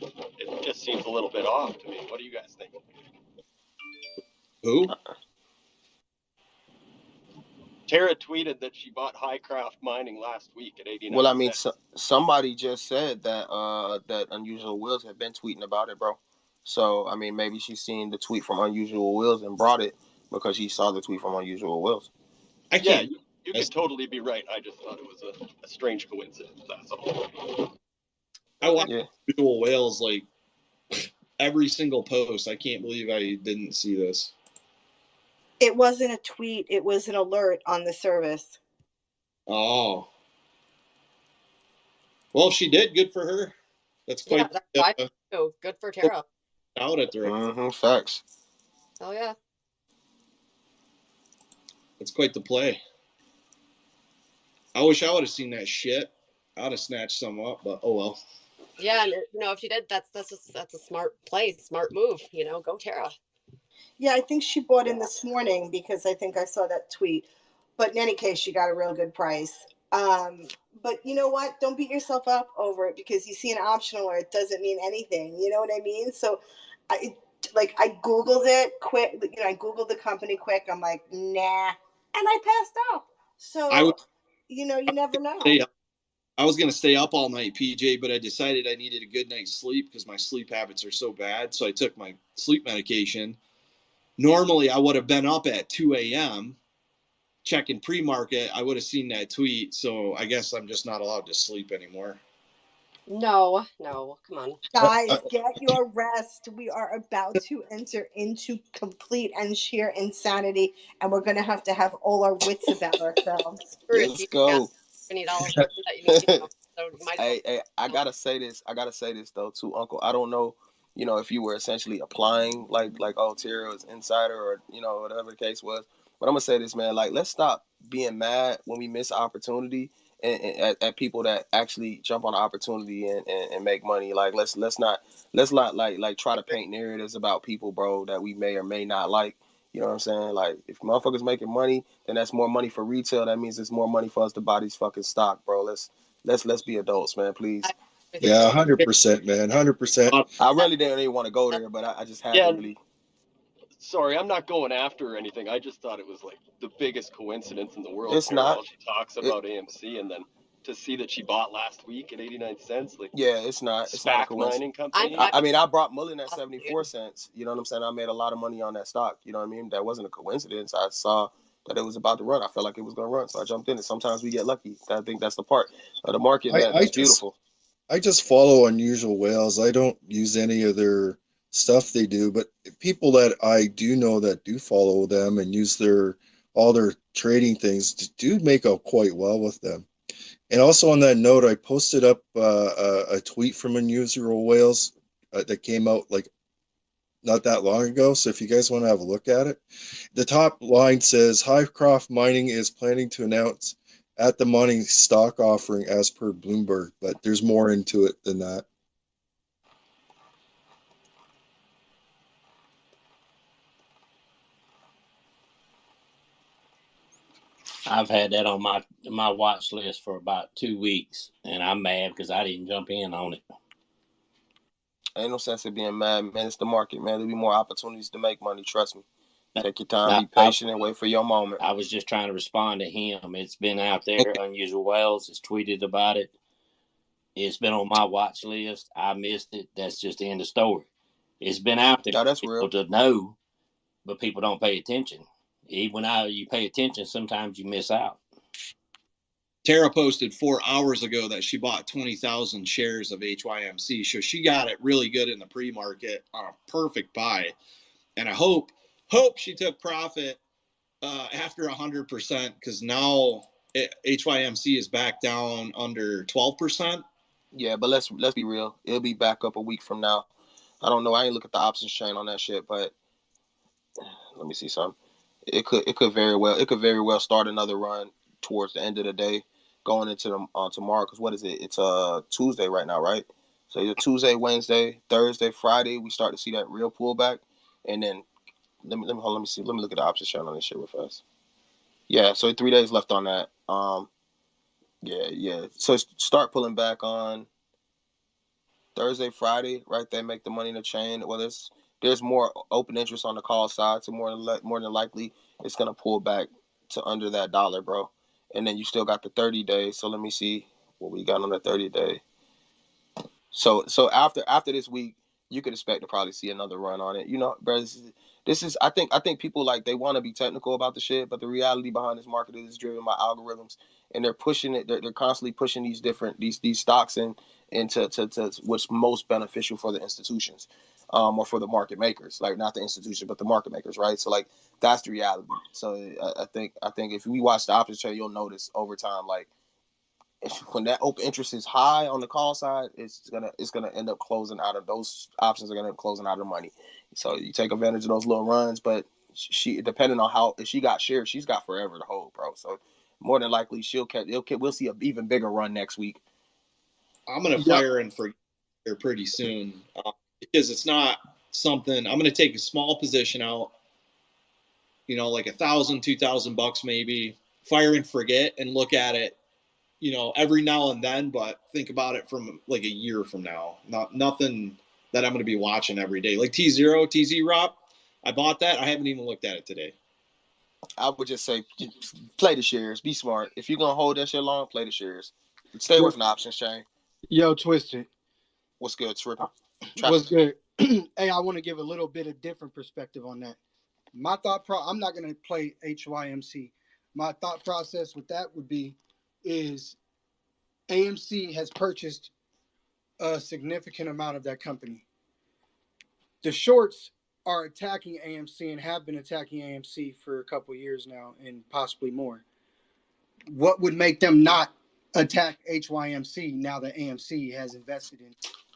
It just seems a little bit off to me. What do you guys think? Who? Terra tweeted that she bought Highcroft mining last week at 89 Well, I mean, cents. somebody just said that that Unusual Wheels had been tweeting about it, bro. So, I mean, maybe she's seen the tweet from Unusual Wheels and brought it because she saw the tweet from Unusual Wheels. Yeah, you could totally be right. I just thought it was a strange coincidence. That's all. I watch Unusual Whales like every single post. I can't believe I didn't see this. It wasn't a tweet. It was an alert on the service. Oh. Well, if she did, good for her. That's quite good for Tara. Out at the facts. Oh yeah. It's quite the play. I wish I would have seen that shit. I would have snatched some up, but oh well. Yeah, and you know, if she did, that's a smart play, smart move. You know, go Tara. Yeah, I think she bought in this morning because I think I saw that tweet. But in any case, she got a real good price. But you know what? Don't beat yourself up over it because you see an option alert doesn't mean anything. You know what I mean? So I Googled it quick. You know, I Googled the company quick. I'm like, nah. And I passed up. So, you know, you never know. I was going to stay up all night, PJ, but I decided I needed a good night's sleep because my sleep habits are so bad. So I took my sleep medication. Normally, I would have been up at 2 a.m. checking pre-market. I would have seen that tweet. So I guess I'm just not allowed to sleep anymore. No, come on. Guys, get your rest. We are about to enter into complete and sheer insanity, and we're going to have all our wits about ourselves. Let's go. $20 that you need to know. So hey, I gotta say this though too, Uncle. I don't know, you know, if you were essentially applying like oh, Tara was insider or, you know, whatever the case was. But I'm gonna say this, man. Like, let's stop being mad when we miss opportunity and at people that actually jump on the opportunity and make money. Like, let's not like try to paint narratives about people, bro, that we may or may not like. You know what I'm saying? Like, if motherfuckers making money, then that's more money for retail. That means it's more money for us to buy these fucking stock, bro. Let's be adults, man, please. Yeah, 100%, man, 100%. I really didn't even want to go there, but I just had to really. Sorry, I'm not going after or anything. I just thought it was like the biggest coincidence in the world. It's not. She talks about AMC and then to see that she bought last week at 89 cents. Like, yeah, it's not. It's not a mining company. I mean, I brought Mullen at 74 cents. You know what I'm saying? I made a lot of money on that stock. You know what I mean? That wasn't a coincidence. I saw that it was about to run. I felt like it was going to run, so I jumped in. And sometimes we get lucky. I think that's the part of the market I, I that's just beautiful. I just follow Unusual Whales. I don't use any of their stuff they do, but people that I do know that do follow them and use their all their trading things do make out quite well with them. And also on that note, I posted up a tweet from Unusual Whales that came out like not that long ago. So if you guys want to have a look at it, the top line says Highcroft Mining is planning to announce at the money stock offering as per Bloomberg, but there's more into it than that. I've had that on my watch list for about 2 weeks, and I'm mad because I didn't jump in on it. Ain't no sense in being mad, man. It's the market, man. There'll be more opportunities to make money. Trust me. Take your time, be patient, and wait for your moment. I was just trying to respond to him. It's been out there. Unusual Whales has tweeted about it. It's been on my watch list. I missed it. That's just the end of the story. It's been out there. No, that's for real. people to know, but people don't pay attention. Even when you pay attention, sometimes you miss out. Tara posted 4 hours ago that she bought 20,000 shares of HYMC. So she got it really good in the pre-market on a perfect buy. And I hope she took profit after 100% because now HYMC is back down under 12%. Yeah, but let's be real. It'll be back up a week from now. I don't know. I ain't look at the options chain on that shit, but let me see something. It could very well start another run towards the end of the day, going into tomorrow. Because what is it? It's Tuesday right now, right? So either Tuesday, Wednesday, Thursday, Friday, we start to see that real pullback, and then let me see. Let me look at the options chart on this shit real fast. Yeah, so 3 days left on that. Yeah. So start pulling back on Thursday, Friday, right there. Make the money in the chain. Well, there's more open interest on the call side, so more than likely it's gonna pull back to under that dollar, bro. And then you still got the 30 days. So let me see what we got on the 30-day. So after this week, you could expect to probably see another run on it. You know, bro, this is I think people like they want to be technical about the shit, but the reality behind this market is driven by algorithms, and they're pushing it. They're constantly pushing these stocks into what's most beneficial for the institutions, or for the market makers. Like not the institution, but the market makers, right? So like that's the reality. So I think if we watch the options trade, you'll notice over time, like when that open interest is high on the call side, it's gonna end up closing out of those options are gonna end up closing out of money. So you take advantage of those little runs, but she depending on how if she got shares, she's got forever to hold, bro. So more than likely we'll see an even bigger run next week. I'm gonna fire in for here pretty soon because it's not something I'm gonna take a small position out. You know, like $1,000-$2,000 maybe. Fire and forget and look at it. You know, every now and then, but think about it from like a year from now. Nothing that I'm going to be watching every day. Like TZ Rob, I bought that. I haven't even looked at it today. I would just say play the shares. Be smart. If you're gonna hold that shit long, play the shares. Stay away from the options chain. Yo, Twisted. What's good, Tripping? What's good? Hey, I want to give a little bit of different perspective on that. My I'm not going to play HYMC. My thought process with that would be is AMC has purchased a significant amount of that company. The shorts are attacking AMC and have been attacking AMC for a couple of years now and possibly more. What would make them not attack HYMC now that AMC has invested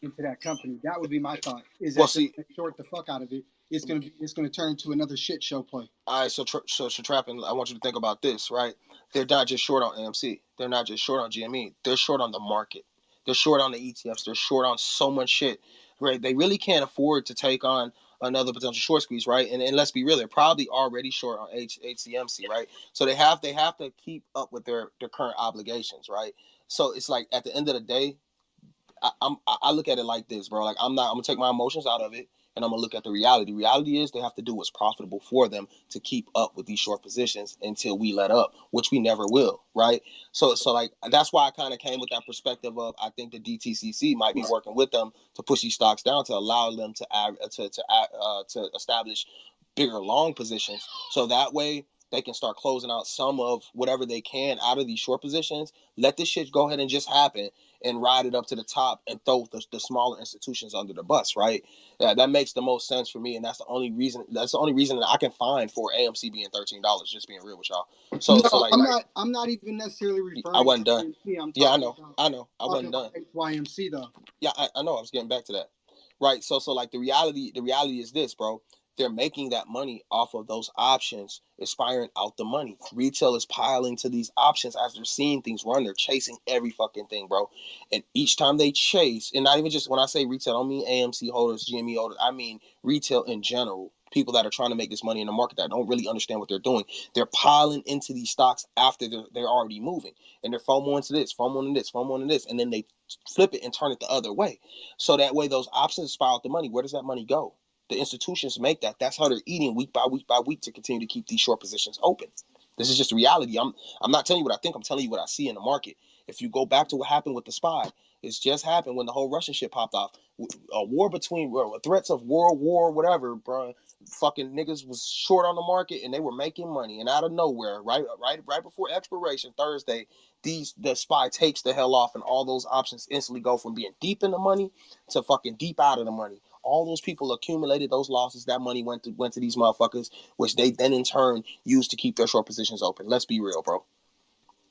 into that company? That would be my thought. Is that short the fuck out of it? It's gonna turn into another shit show play. All right, so Trapping, I want you to think about this, right? They're not just short on AMC. They're not just short on GME. They're short on the market. They're short on the ETFs. They're short on so much shit, right? They really can't afford to take on another potential short squeeze, right? And let's be real, they're probably already short on HCMC, right? So they have to keep up with their current obligations, right? So it's like at the end of the day, I look at it like this, bro. Like I'm gonna take my emotions out of it and I'm gonna look at the reality. Reality is they have to do what's profitable for them to keep up with these short positions until we let up, which we never will, right? So like that's why I kind of came with that perspective of I think the DTCC might be working with them to push these stocks down to allow them to establish bigger long positions, so that way they can start closing out some of whatever they can out of these short positions. Let this shit go ahead and just happen and ride it up to the top and throw the smaller institutions under the bus, right? That makes the most sense for me, and that's the only reason that I can find for AMC being $13. Just being real with y'all. So No, like I'm not even necessarily I referring to wasn't done. AMC. I'm Yeah, I talking know. about I wasn't done. HYMC though. Yeah, I know. I was getting back to that. Right. So like the reality is this, bro. They're making that money off of those options, expiring out the money. Retail is piling to these options as they're seeing things run. They're chasing every fucking thing, bro. And each time they chase, and not even just when I say retail, I don't mean AMC holders, GME holders. I mean retail in general. People that are trying to make this money in the market that don't really understand what they're doing. They're piling into these stocks after they're already moving. And they're FOMO into this, FOMO into this, FOMO into this. And then they flip it and turn it the other way. So that way those options spire out the money. Where does that money go? The institutions make that. That's how they're eating week by week by week to continue to keep these short positions open. This is just reality. I'm not telling you what I think. I'm telling you what I see in the market. If you go back to what happened with the SPY, it's just happened when the whole Russian shit popped off. A war between threats of world war, whatever, bro. Fucking niggas was short on the market and they were making money. And out of nowhere, right before expiration Thursday, the SPY takes the hell off and all those options instantly go from being deep in the money to fucking deep out of the money. All those people accumulated those losses. That money went to these motherfuckers, which they then in turn used to keep their short positions open. Let's be real, bro.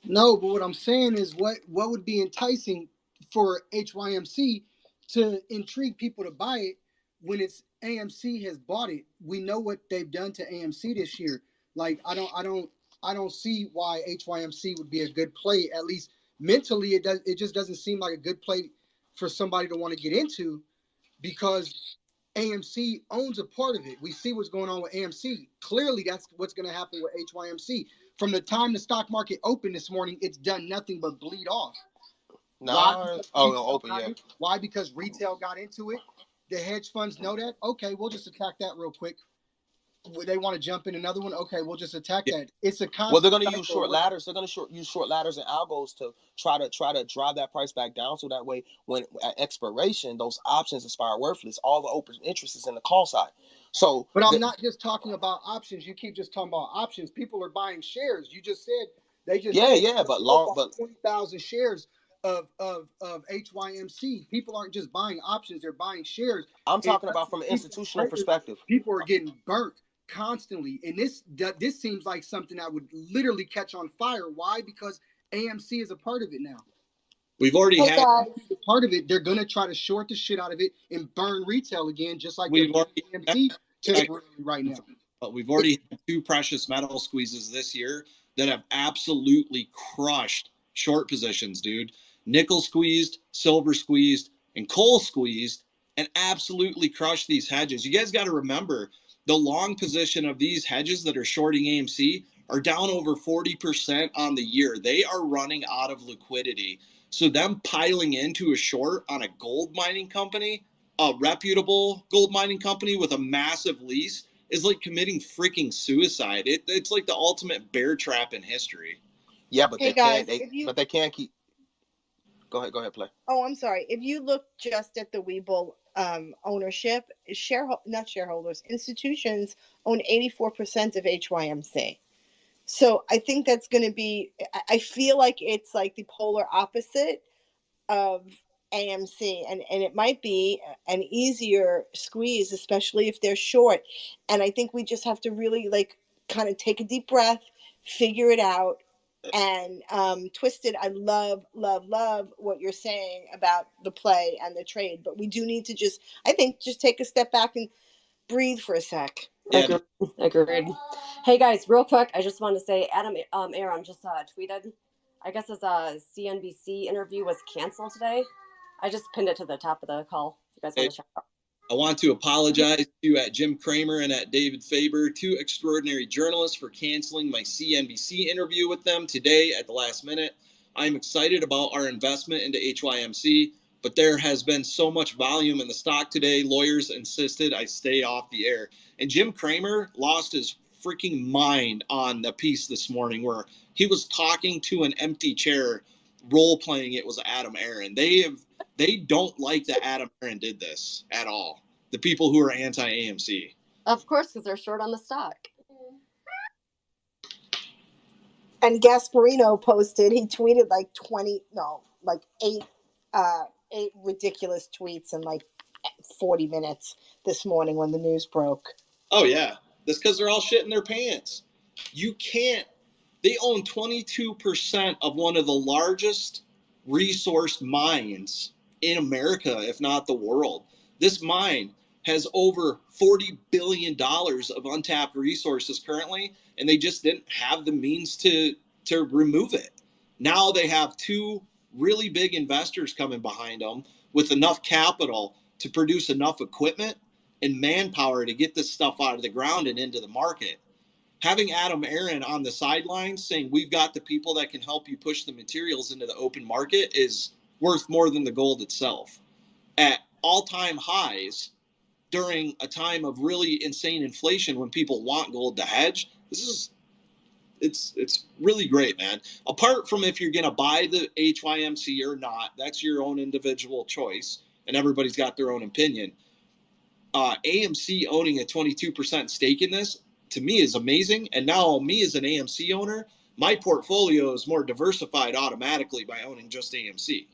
No, but what I'm saying is what would be enticing for HYMC to intrigue people to buy it when it's AMC has bought it. We know what they've done to AMC this year. Like I don't see why HYMC would be a good play. At least mentally, it just doesn't seem like a good play for somebody to want to get into because AMC owns a part of it. We see what's going on with AMC. Clearly, that's what's going to happen with HYMC. From the time the stock market opened this morning, it's done nothing but bleed off. Nah, open, yeah. Why? Because retail got into it. The hedge funds know that. Okay, we'll just attack that real quick. They want to jump in another one. Okay, we'll just attack that. It's a constant. Well, they're going to use short ladders. They're going to use short ladders and algos to try to drive that price back down. So that way, when at expiration, those options expire worthless. All the open interest is in the call side. So, but I'm not just talking about options. You keep just talking about options. People are buying shares. You just said they just but 20,000 shares of HYMC. People aren't just buying options; they're buying shares. I'm talking about from an institutional perspective. People are getting burnt constantly, and this seems like something that would literally catch on fire. Why? Because AMC is a part of it now. We've already had a part of it. They're gonna try to short the shit out of it and burn retail again, just like we've already AMC temporarily right now. But we've already had 2 precious metal squeezes this year that have absolutely crushed short positions, dude. Nickel squeezed, silver squeezed, and coal squeezed, and absolutely crushed these hedges. You guys got to remember the long position of these hedges that are shorting AMC are down over 40% on the year. They are running out of liquidity. So them piling into a short on a gold mining company, a reputable gold mining company with a massive lease, is like committing freaking suicide. It's like the ultimate bear trap in history. Yeah, but Hey they guys, can't. But they can't keep. Go ahead, play. Oh, I'm sorry. If you look just at the Webull ownership, not shareholders, institutions own 84% of HYMC. So I think that's going to be. I feel like it's like the polar opposite of AMC, and it might be an easier squeeze, especially if they're short. And I think we just have to really like kind of take a deep breath, figure it out, and Twisted, I love what you're saying about the play and the trade, but we do need to just take a step back and breathe for a sec. Yeah. Agreed. Hey guys, real quick, I just want to say Adam Aaron just tweeted. I guess his CNBC interview was canceled today. I just pinned it to the top of the call. If you guys want to check it out. I want to apologize to at Jim Cramer and at David Faber, 2 extraordinary journalists, for canceling my CNBC interview with them today at the last minute. I'm excited about our investment into HYMC, but there has been so much volume in the stock today. Lawyers insisted I stay off the air. And Jim Cramer lost his freaking mind on the piece this morning where he was talking to an empty chair, role playing it was Adam Aaron. They don't like that Adam Aaron did this at all. The people who are anti-AMC. Of course, because they're short on the stock. And Gasparino posted, he tweeted like 20, no, like eight ridiculous tweets in like 40 minutes this morning when the news broke. Oh, yeah. That's because they're all shitting their pants. You can't. They own 22% of one of the largest resource mines in America, if not the world. This mine has over $40 billion of untapped resources currently, and they just didn't have the means to remove it. Now they have two really big investors coming behind them with enough capital to produce enough equipment and manpower to get this stuff out of the ground and into the market. Having Adam Aaron on the sidelines saying we've got the people that can help you push the materials into the open market is worth more than the gold itself. At all-time highs during a time of really insane inflation when people want gold to hedge, it's really great, man. Apart from if you're going to buy the HYMC or not, that's your own individual choice, and everybody's got their own opinion. AMC owning a 22% stake in this, to me, is amazing. And now me as an AMC owner, my portfolio is more diversified automatically by owning just AMC.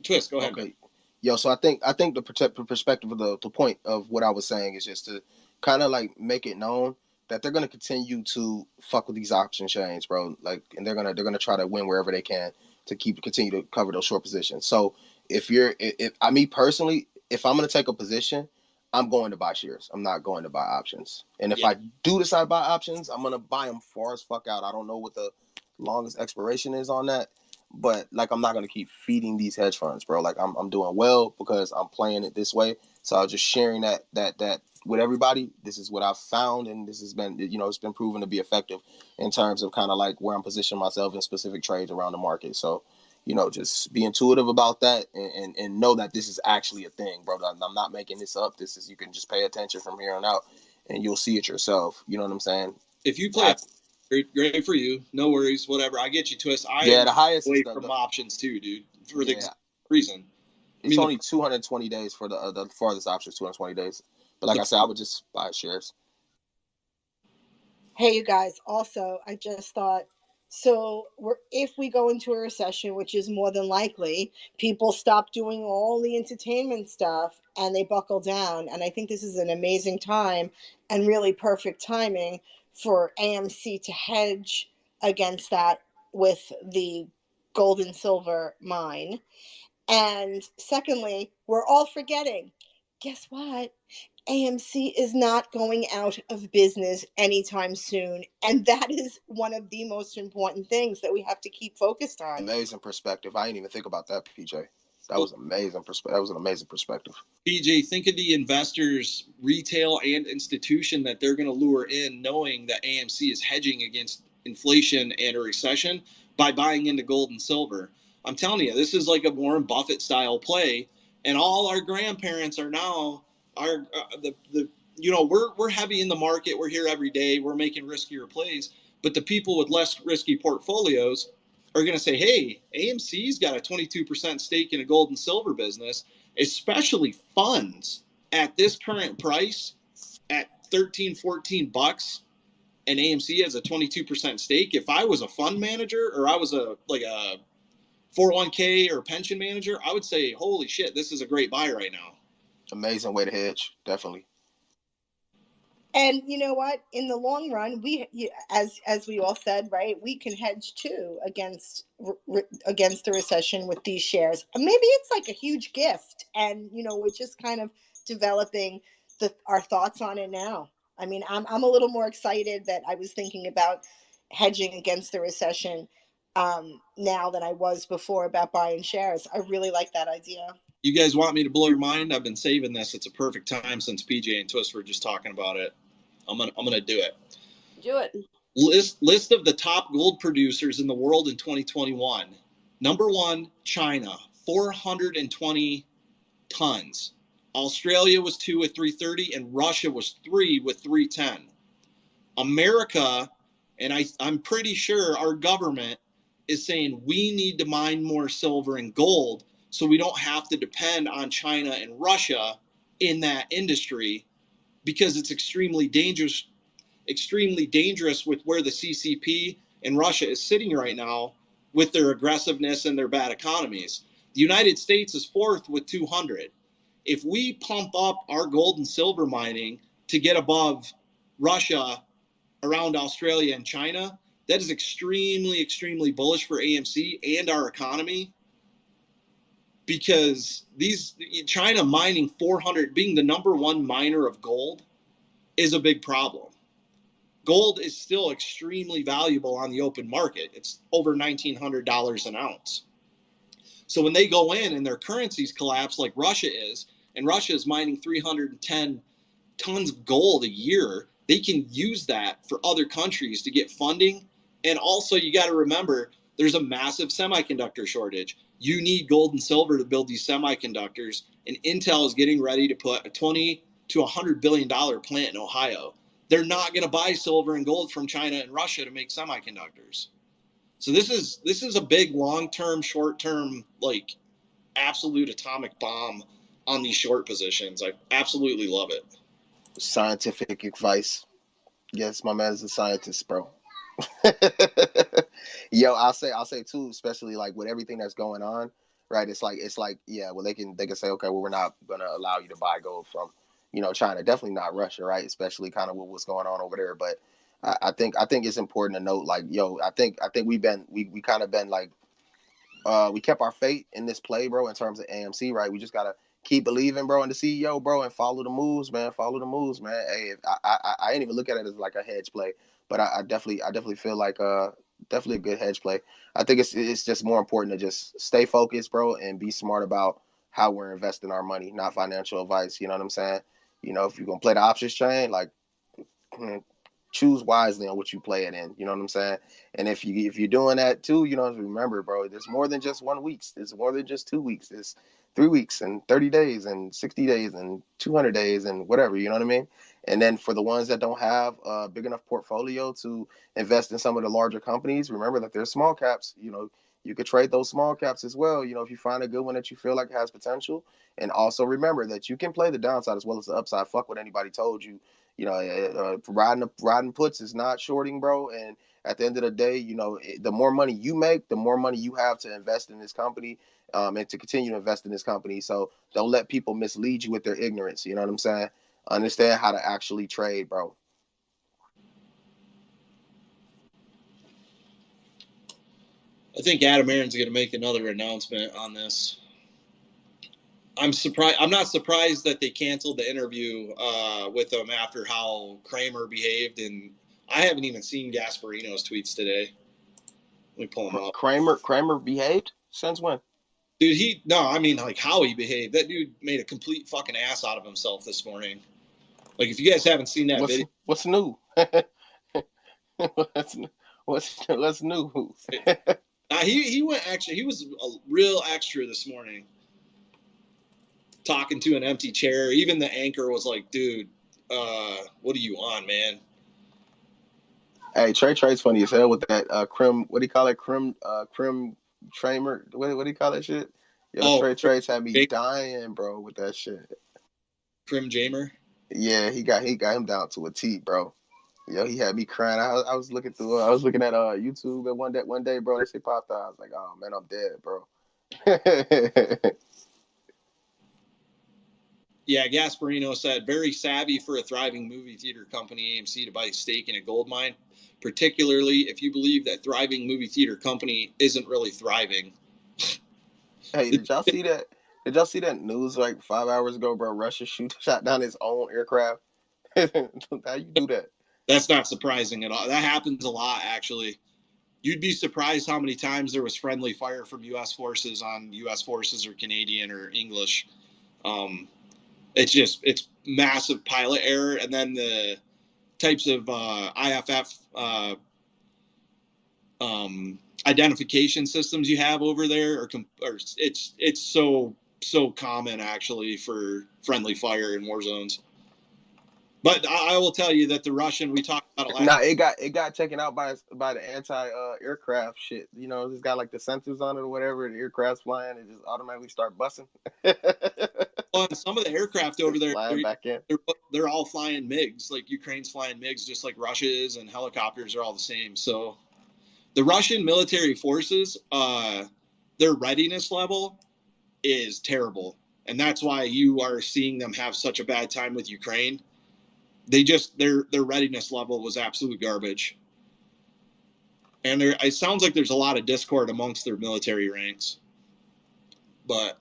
Twist, go ahead. Okay. Yo, so I think the perspective of the point of what I was saying is just to kind of like make it known that they're gonna continue to fuck with these option chains, bro. Like, and they're gonna try to win wherever they can to continue to cover those short positions. So if me personally, if I'm gonna take a position, I'm going to buy shares. I'm not going to buy options. And if I do decide to buy options, I'm gonna buy them far as fuck out. I don't know what the longest expiration is on that. But like, I'm not gonna keep feeding these hedge funds, bro. Like, I'm doing well because I'm playing it this way. So I was just sharing that with everybody. This is what I've found, and this has been, it's been proven to be effective in terms of kind of like where I'm positioning myself in specific trades around the market. So, just be intuitive about that and know that this is actually a thing, bro. I'm not making this up. You can just pay attention from here on out, and you'll see it yourself. You know what I'm saying? If you play great for you. No worries. Whatever. I get you, Twist. The highest away is from options too, dude. For the reason. It's only 220 days for the farthest option is 220 days. But like I said, I would just buy shares. Hey, you guys. Also, I just thought, so if we go into a recession, which is more than likely, people stop doing all the entertainment stuff and they buckle down. And I think this is an amazing time and really perfect timing for AMC to hedge against that with the gold and silver mine. And secondly, we're all forgetting, guess what? AMC is not going out of business anytime soon. And that is one of the most important things that we have to keep focused on. Amazing perspective. I didn't even think about that, PJ. That was amazing. That was an amazing perspective. PJ, think of the investors, retail and institution, that they're going to lure in, knowing that AMC is hedging against inflation and a recession by buying into gold and silver. I'm telling you, this is like a Warren Buffett style play, and all our grandparents are now we're heavy in the market. We're here every day. We're making riskier plays, but the people with less risky portfolios are going to say, hey, AMC's got a 22% stake in a gold and silver business, especially funds at this current price at 13, 14 bucks, and AMC has a 22% stake. If I was a fund manager or I was a 401k or pension manager, I would say, holy shit, this is a great buy right now. Amazing way to hedge. Definitely. And you know what? In the long run, as we all said, right, we can hedge too against the recession with these shares. Maybe it's like a huge gift, and we're just kind of developing our thoughts on it now. I mean, I'm a little more excited that I was thinking about hedging against the recession now than I was before about buying shares. I really like that idea. You guys want me to blow your mind? I've been saving this. It's a perfect time since PJ and Twist were just talking about it. I'm gonna do it. Do it. List of the top gold producers in the world in 2021. Number 1, China, 420 tons. Australia was 2 with 330, and Russia was 3 with 310. America, and I'm pretty sure our government is saying we need to mine more silver and gold so we don't have to depend on China and Russia in that industry. because it's extremely dangerous with where the CCP and Russia is sitting right now with their aggressiveness and their bad economies. The United States is fourth with 200. If we pump up our gold and silver mining to get above Russia, around Australia and China, that is extremely, extremely bullish for AMC and our economy, because China mining 400, being the number one miner of gold, is a big problem. Gold is still extremely valuable on the open market. It's over $1,900 an ounce. So when they go in and their currencies collapse like Russia is, and Russia is mining 310 tons of gold a year, they can use that for other countries to get funding. And also, you got to remember, there's a massive semiconductor shortage. You need gold and silver to build these semiconductors, and Intel is getting ready to put a $20 to $100 billion plant in Ohio. They're not going to buy silver and gold from China and Russia to make semiconductors. So this is a big long-term, short-term, like, absolute atomic bomb on these short positions. I absolutely love it. Scientific advice. Yes, my man is a scientist, bro. Yo, I'll say too, especially like with everything that's going on, right? It's like, yeah, well, they can say, okay, well, we're not gonna allow you to buy gold from, China, definitely not Russia, right? Especially kind of with what's going on over there. But I think it's important to note, like, yo, I think we kind of been like, we kept our fate in this play, bro, in terms of AMC, right? We just gotta keep believing, bro, in the CEO, bro, and follow the moves, man. Follow the moves, man. Hey, I ain't even look at it as like a hedge play, but I definitely feel like definitely a good hedge play. I think it's just more important to just stay focused, bro, and be smart about how we're investing our money, not financial advice. You know what I'm saying? If you're gonna play the options chain, like, choose wisely on what you play it in. You know what I'm saying? And if you're doing that too, remember, bro, there's more than just 1 week. There's more than just 2 weeks. There's 3 weeks and 30 days and 60 days and 200 days and whatever. You know what I mean? And then for the ones that don't have a big enough portfolio to invest in some of the larger companies, remember that there's small caps. You could trade those small caps as well. If you find a good one that you feel like has potential. And also remember that you can play the downside as well as the upside. Fuck what anybody told you. Riding puts is not shorting, bro. And at the end of the day, the more money you make, the more money you have to invest in this company, and to continue to invest in this company. So don't let people mislead you with their ignorance. You know what I'm saying? Understand how to actually trade, bro. I think Adam Aaron's going to make another announcement on this. I'm surprised. I'm not surprised that they canceled the interview with him after how Kramer behaved, and I haven't even seen Gasparino's tweets today. Let me pull him up. Kramer behaved? Since when? Dude, I mean, like, how he behaved. That dude made a complete fucking ass out of himself this morning. Like, if you guys haven't seen that video. What's new? What's new? He was a real extra this morning. Talking to an empty chair. Even the anchor was like, dude, what are you on, man? Hey, Trey's funny as hell with that crim. What do you call it? Crim Tramer. What do you call that shit? Yo, Trey's had me dying, bro, with that shit. Crim Jamer. Yeah, he got him down to a T, bro. Yo, he had me crying. I was looking at YouTube, and one day, bro, they say popped out. I was like, oh man, I'm dead, bro. Yeah, Gasparino said, very savvy for a thriving movie theater company, AMC, to buy a stake in a gold mine, particularly if you believe that thriving movie theater company isn't really thriving. Hey, did y'all see that? Did y'all see that news like 5 hours ago, bro? Russia shot down his own aircraft. How you do that? That's not surprising at all. That happens a lot, actually. You'd be surprised how many times there was friendly fire from U.S. forces on U.S. forces or Canadian or English. It's massive pilot error, and then the types of IFF identification systems you have over there it's so common actually for friendly fire in war zones. But I will tell you that the Russian, we talked about it last. Nah, it got taken out by the anti aircraft shit. It's got like the sensors on it or whatever. The aircraft's flying, it just automatically start busting. Well, Well, and some of the aircraft over there, Flying back in. they're all flying MiGs. Like Ukraine's flying MiGs, just like Russia is, and helicopters are all the same. So the Russian military forces, their readiness level is terrible. And that's why you are seeing them have such a bad time with Ukraine. Their readiness level was absolute garbage. And it sounds like there's a lot of discord amongst their military ranks. But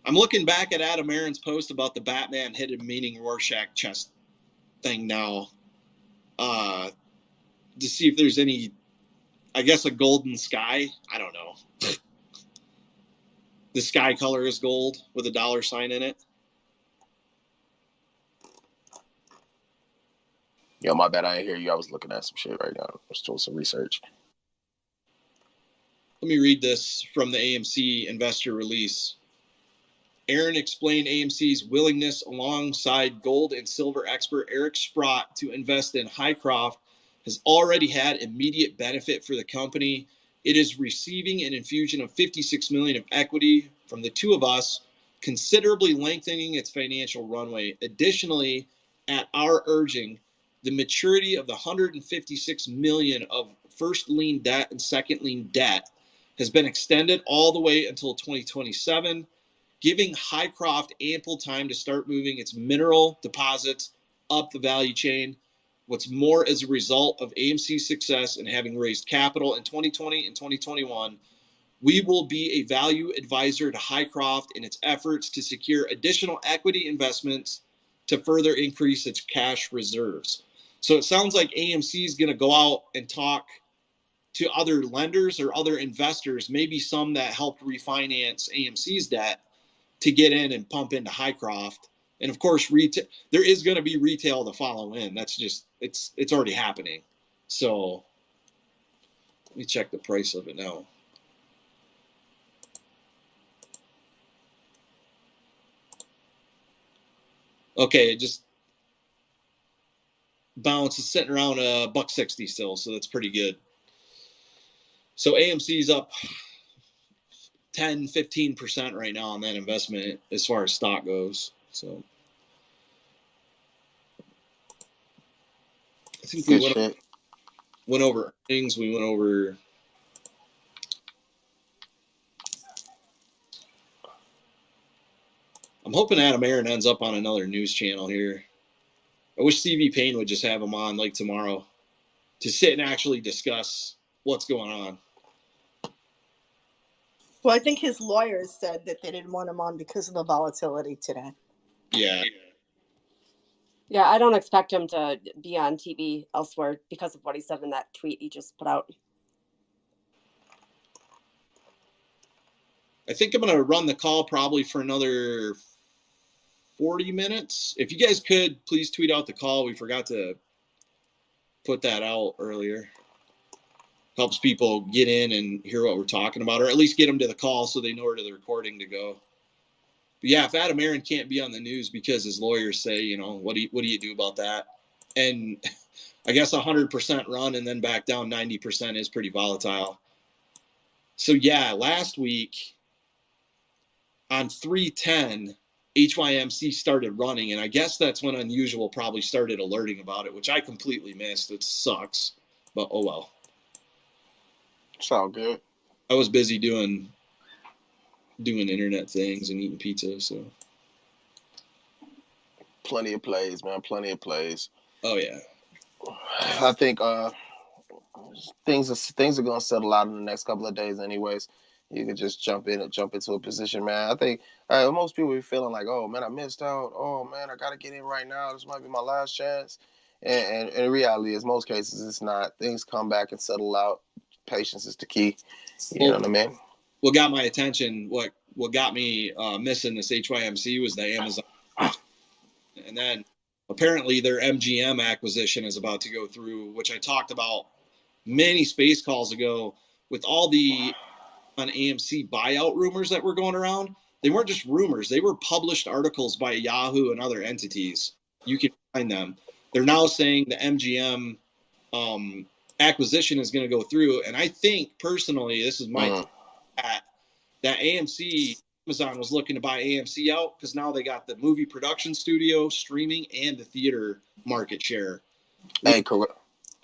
I'm looking back at Adam Aaron's post about the Batman hidden meaning Rorschach chest thing now, to see if there's any, I guess, a golden sky. I don't know. The sky color is gold with a dollar sign in it. Yo, my bad. I didn't hear you. I was looking at some shit right now. I was doing some research. Let me read this from the AMC investor release. Aaron explained AMC's willingness alongside gold and silver expert Eric Sprott to invest in Hycroft has already had immediate benefit for the company. It is receiving an infusion of $56 million of equity from the two of us, considerably lengthening its financial runway. Additionally, at our urging, the maturity of the $156 million of first lien debt and second lien debt has been extended all the way until 2027, giving Hycroft ample time to start moving its mineral deposits up the value chain. What's more, as a result of AMC's success in having raised capital in 2020 and 2021, we will be a value advisor to Hycroft in its efforts to secure additional equity investments to further increase its cash reserves. So it sounds like AMC is going to go out and talk to other lenders or other investors, maybe some that helped refinance AMC's debt, to get in and pump into Hycroft. And of course, there is going to be retail to follow in. That's just, it's already happening. So let me check the price of it now. Okay, it just bounced. It's sitting around $1.60 still, so that's pretty good. So AMC's up 10-15% right now on that investment as far as stock goes. So I think we went over earnings. We went over I'm hoping Adam Aaron ends up on another news channel here. I wish CV Payne would just have him on like tomorrow to sit and actually discuss what's going on. Well, I think his lawyers said that they didn't want him on because of the volatility today. Yeah. Yeah, I don't expect him to be on TV elsewhere because of what he said in that tweet he just put out. I think I'm going to run the call probably for another 40 minutes. If you guys could, please tweet out the call. We forgot to put that out earlier. Helps people get in and hear what we're talking about, or at least get them to the call so they know where to the recording to go. But yeah, if Adam Aaron can't be on the news because his lawyers say, you know, what do you do about that? And I guess 100% run and then back down 90% is pretty volatile. So yeah, last week on 310, HYMC started running, and I guess that's when Unusual probably started alerting about it, which I completely missed. It sucks, but oh well. It's all good. I was busy doing internet things and eating pizza, so. Plenty of plays, man. Plenty of plays. Oh yeah. I think things are gonna settle out in the next couple of days, anyways. You can just jump into a position, man. I think most people be feeling like, oh man, I missed out. Oh man, I gotta get in right now. This might be my last chance. And in reality, in most cases, it's not. Things come back and settle out. Patience is the key. You know what I mean? What got my attention, what got me missing this HYMC was the Amazon. And then apparently their MGM acquisition is about to go through, which I talked about many space calls ago with all the on AMC buyout rumors that were going around. They weren't just rumors. They were published articles by Yahoo and other entities. You can find them. They're now saying the MGM acquisition is going to go through. And I think personally, this is my that AMC Amazon was looking to buy AMC out because now they got the movie production studio, streaming, and the theater market share. Hey, correct.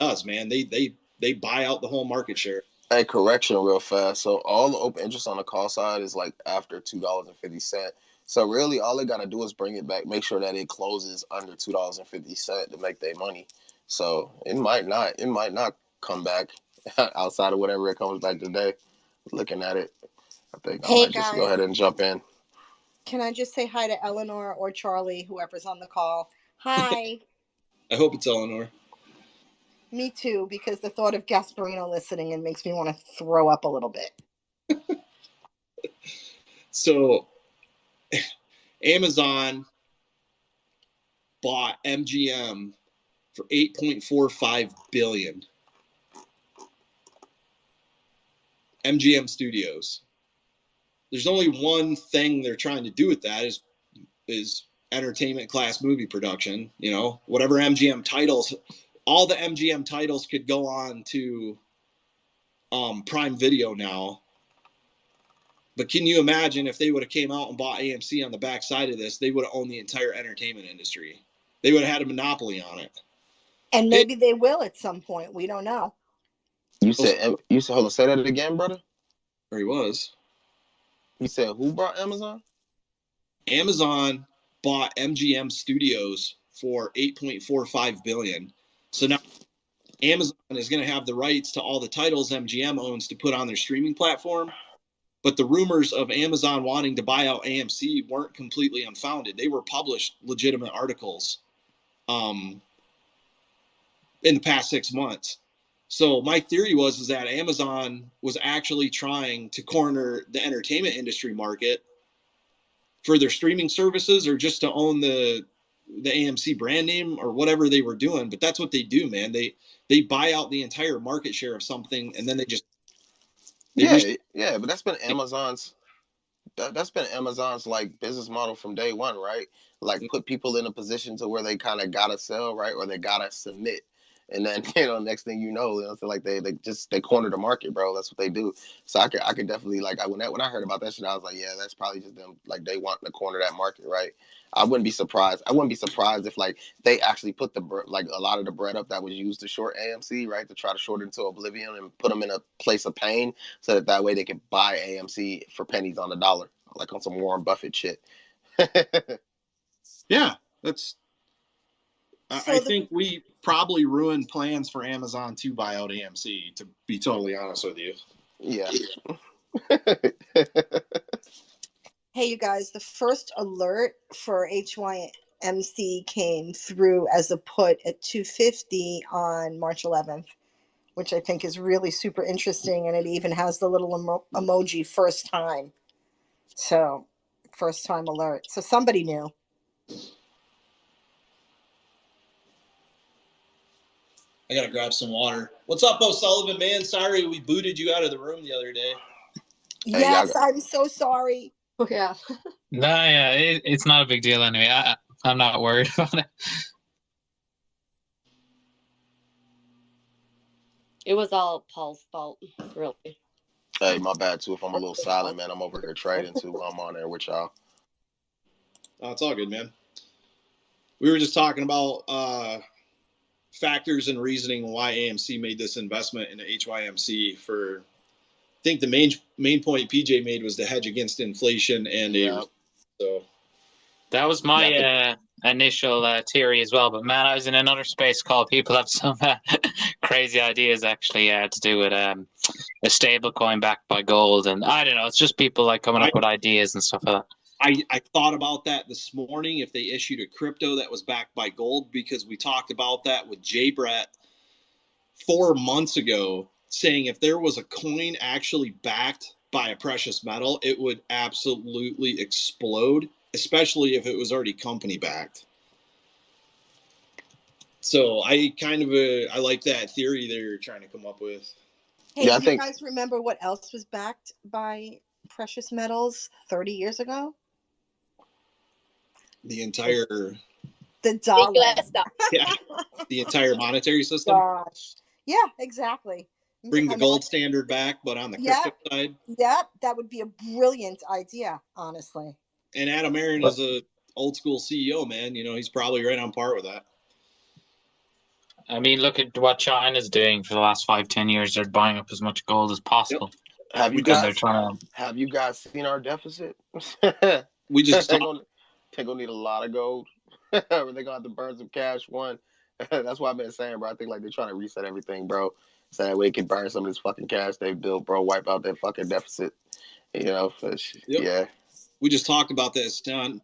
Us, man, they buy out the whole market share. Hey, correction, real fast. So all the open interest on the call side is like after $2.50. So really, all they gotta do is bring it back, make sure that it closes under $2.50 to make their money. So it might not come back outside of whatever it comes back today. Looking at it, I think I Hey might just go guys, ahead and jump in. can I just say hi to Eleanor or Charlie, whoever's on the call? Hi. I hope it's Eleanor. Me too, because the thought of Gasparino listening and makes me want to throw up a little bit. So Amazon bought MGM for $8.45 billion. MGM Studios. There's only one thing they're trying to do with that is entertainment class movie production. You know, whatever MGM titles, all the MGM titles could go on to Prime Video now. But can you imagine if they would have came out and bought AMC on the backside of this? They would have owned the entire entertainment industry. They would have had a monopoly on it. And maybe they will at some point. We don't know. You said hold on, say that again, brother. Or he was. You said who bought Amazon? Amazon bought MGM Studios for $8.45 billion. So now Amazon is going to have the rights to all the titles MGM owns to put on their streaming platform. But the rumors of Amazon wanting to buy out AMC weren't completely unfounded. They were published legitimate articles in the past 6 months. So my theory is that Amazon was actually trying to corner the entertainment industry market for their streaming services or just to own the AMC brand name or whatever they were doing. But that's what they do, man. They buy out the entire market share of something and then they just but that's been Amazon's like business model from day one, right? Like put people in a position to where they kind of gotta sell, right, or they gotta submit, and then next thing you know, it's like they corner the market, bro. That's what they do. So I could definitely like when I heard about that shit, I was like, yeah, that's probably just them, like they want to corner that market, right? I wouldn't be surprised if like they actually put like a lot of the bread up that was used to short AMC, right, to try to short it into oblivion and put them in a place of pain, so that way they could buy AMC for pennies on the dollar, like on some Warren Buffett shit. Yeah, that's. I think we probably ruined plans for Amazon to buy out AMC, to be totally honest with you. Yeah. Hey, you guys, the first alert for HYMC came through as a put at 250 on March 11th, which I think is really super interesting. And it even has the little emoji first time. So, first time alert. So, somebody knew. I gotta grab some water. What's up, O'Sullivan, man? Sorry we booted you out of the room the other day. Yes, I'm so sorry. Oh, yeah. Nah, yeah, it's not a big deal anyway. I'm not worried about it. It was all Paul's fault, really. Hey, my bad too. If I'm a little silent, man, I'm over here trading too while I'm on there with y'all. Oh, it's all good, man. We were just talking about factors and reasoning why AMC made this investment into HYMC. For I think the main point PJ made was to hedge against inflation and so that was my initial theory as well. But man, I was in another space called people have some crazy ideas actually to do with a stable coin backed by gold, and I don't know. It's just people like coming up with ideas and stuff like that. I thought about that this morning if they issued a crypto that was backed by gold, because we talked about that with Jay Brett 4 months ago, saying if there was a coin actually backed by a precious metal, it would absolutely explode, especially if it was already company backed. So I like that theory they're trying to come up with. Hey, do you guys remember what else was backed by precious metals 30 years ago? The entire dollar. Yeah, the entire monetary system. Gosh. Yeah, exactly. Bring the I know. gold standard back, but on the Yeah, crypto side. yeah, that would be a brilliant idea, honestly. And Adam Aaron is a old school CEO, man. You know, he's probably right on par with that. I mean, look at what China's doing for the last 5-10 years. They're buying up as much gold as possible. Have you And they're guys trying to. have you guys seen our deficit? We just they're talked. gonna need a lot of gold. They're gonna have to burn some cash. One, that's why I've been saying, bro. I think like they're trying to reset everything, bro. So that way they can burn some of this fucking cash they've built, bro. Wipe out that fucking deficit. You know, yeah. We just talked about this, John.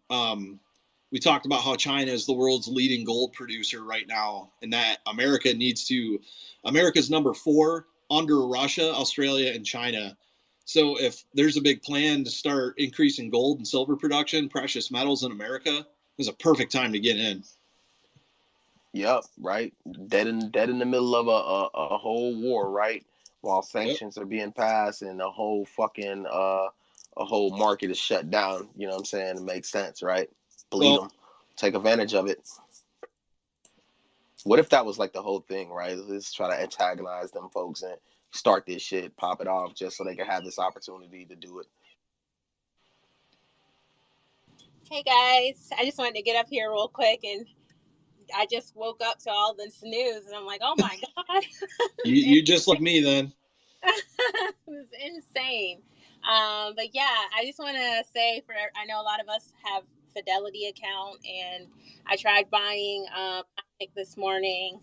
We talked about how China is the world's leading gold producer right now, and that America's number 4 under Russia, Australia, and China. So if there's a big plan to start increasing gold and silver production, precious metals in America, is a perfect time to get in. Yep, right. Dead in the middle of a whole war, right? While sanctions are being passed and the whole fucking a whole market is shut down. You know what I'm saying? It makes sense, right? Bleed them, take advantage of it. What if that was like the whole thing, right? Let's try to antagonize them folks and start this shit, pop it off, just so they can have this opportunity to do it. Hey guys, I just wanted to get up here real quick, and I just woke up to all this news, and I'm like, oh my god. You just like me then. It was insane. But yeah, I just want to say, I know a lot of us have Fidelity account, and I tried buying this morning,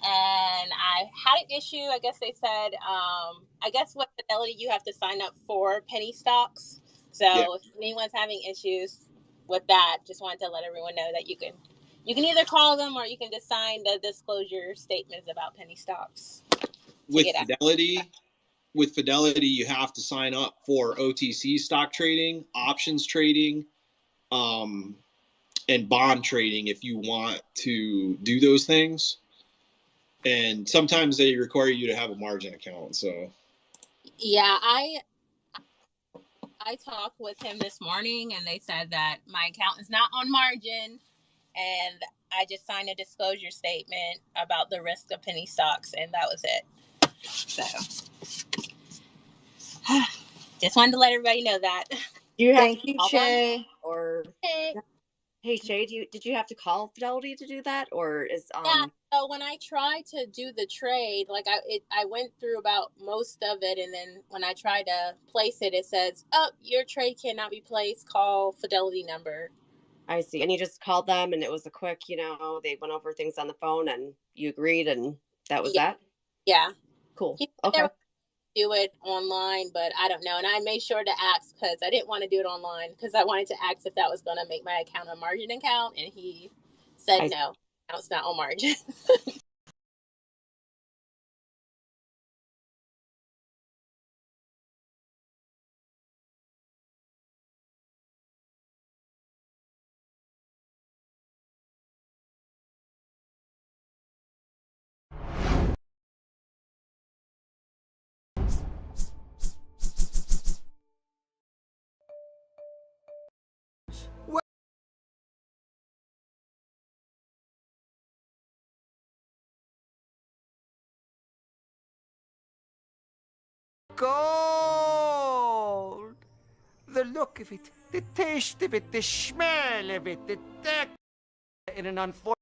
and I had an issue. I guess they said, I guess with Fidelity you have to sign up for penny stocks. So if anyone's having issues with that, just wanted to let everyone know that you can either call them or you can just sign the disclosure statements about penny stocks. With Fidelity, you have to sign up for OTC stock trading, options trading, and bond trading if you want to do those things. And sometimes they require you to have a margin account. So yeah, I talked with him this morning, and they said that my account is not on margin, and I just signed a disclosure statement about the risk of penny stocks, and that was it. So just wanted to let everybody know that. Thank you, Shay. Or hey, Shay, did you have to call Fidelity to do that, or is Yeah. So when I tried to do the trade, like I went through about most of it, and then when I tried to place it, it says, "Oh, your trade cannot be placed. Call Fidelity number." I see. And you just called them, and it was a quick, they went over things on the phone, and you agreed, and that was that? Yeah. Cool. Okay. Do it online, but I don't know. And I made sure to ask because I didn't want to do it online because I wanted to ask if that was going to make my account a margin account, and he said no, it's not on margin. Gold! The look of it, the taste of it, the smell of it, the deck in an unfortunate.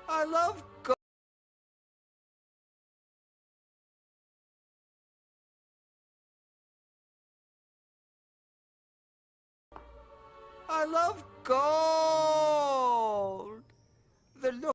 I love gold. I love gold. The look.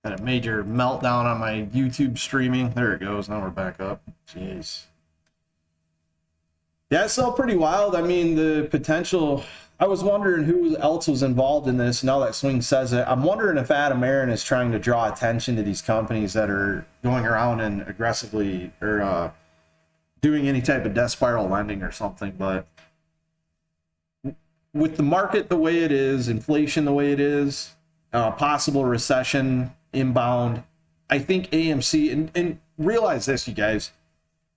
Had a major meltdown on my YouTube streaming. There it goes. Now we're back up. Jeez. Yeah, it's still pretty wild. I mean, the potential. I was wondering who else was involved in this. Now that Swing says it, I'm wondering if Adam Aaron is trying to draw attention to these companies that are going around and aggressively or doing any type of death spiral lending or something. But with the market the way it is, inflation the way it is, possible recession inbound, I think AMC, and realize this, you guys,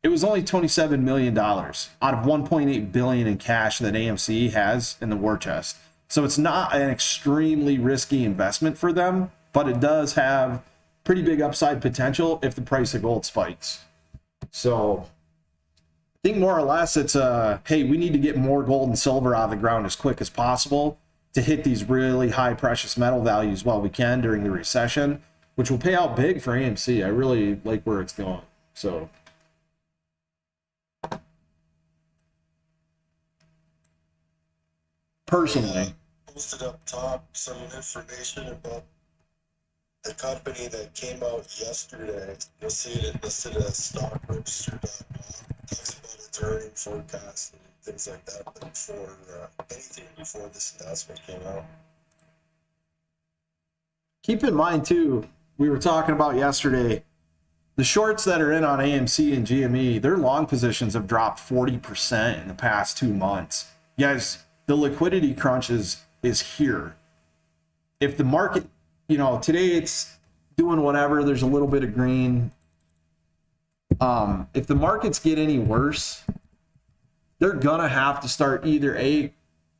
it was only $27 million out of $1.8 billion in cash that AMC has in the war chest. So it's not an extremely risky investment for them, but it does have pretty big upside potential if the price of gold spikes. So I think more or less it's hey, we need to get more gold and silver out of the ground as quick as possible to hit these really high precious metal values while we can during the recession, which will pay out big for AMC. I really like where it's going. So personally, Posted up top some information about the company that came out yesterday. You'll see it listed as stockregister.com. Talks about its earnings forecast and things like that, but before anything before this announcement came out. keep in mind too, we were talking about yesterday, the shorts that are in on AMC and GME, their long positions have dropped 40% in the past 2 months. Guys, the liquidity crunch is here. If the market, today it's doing whatever, there's a little bit of green. If the markets get any worse, they're gonna have to start either A,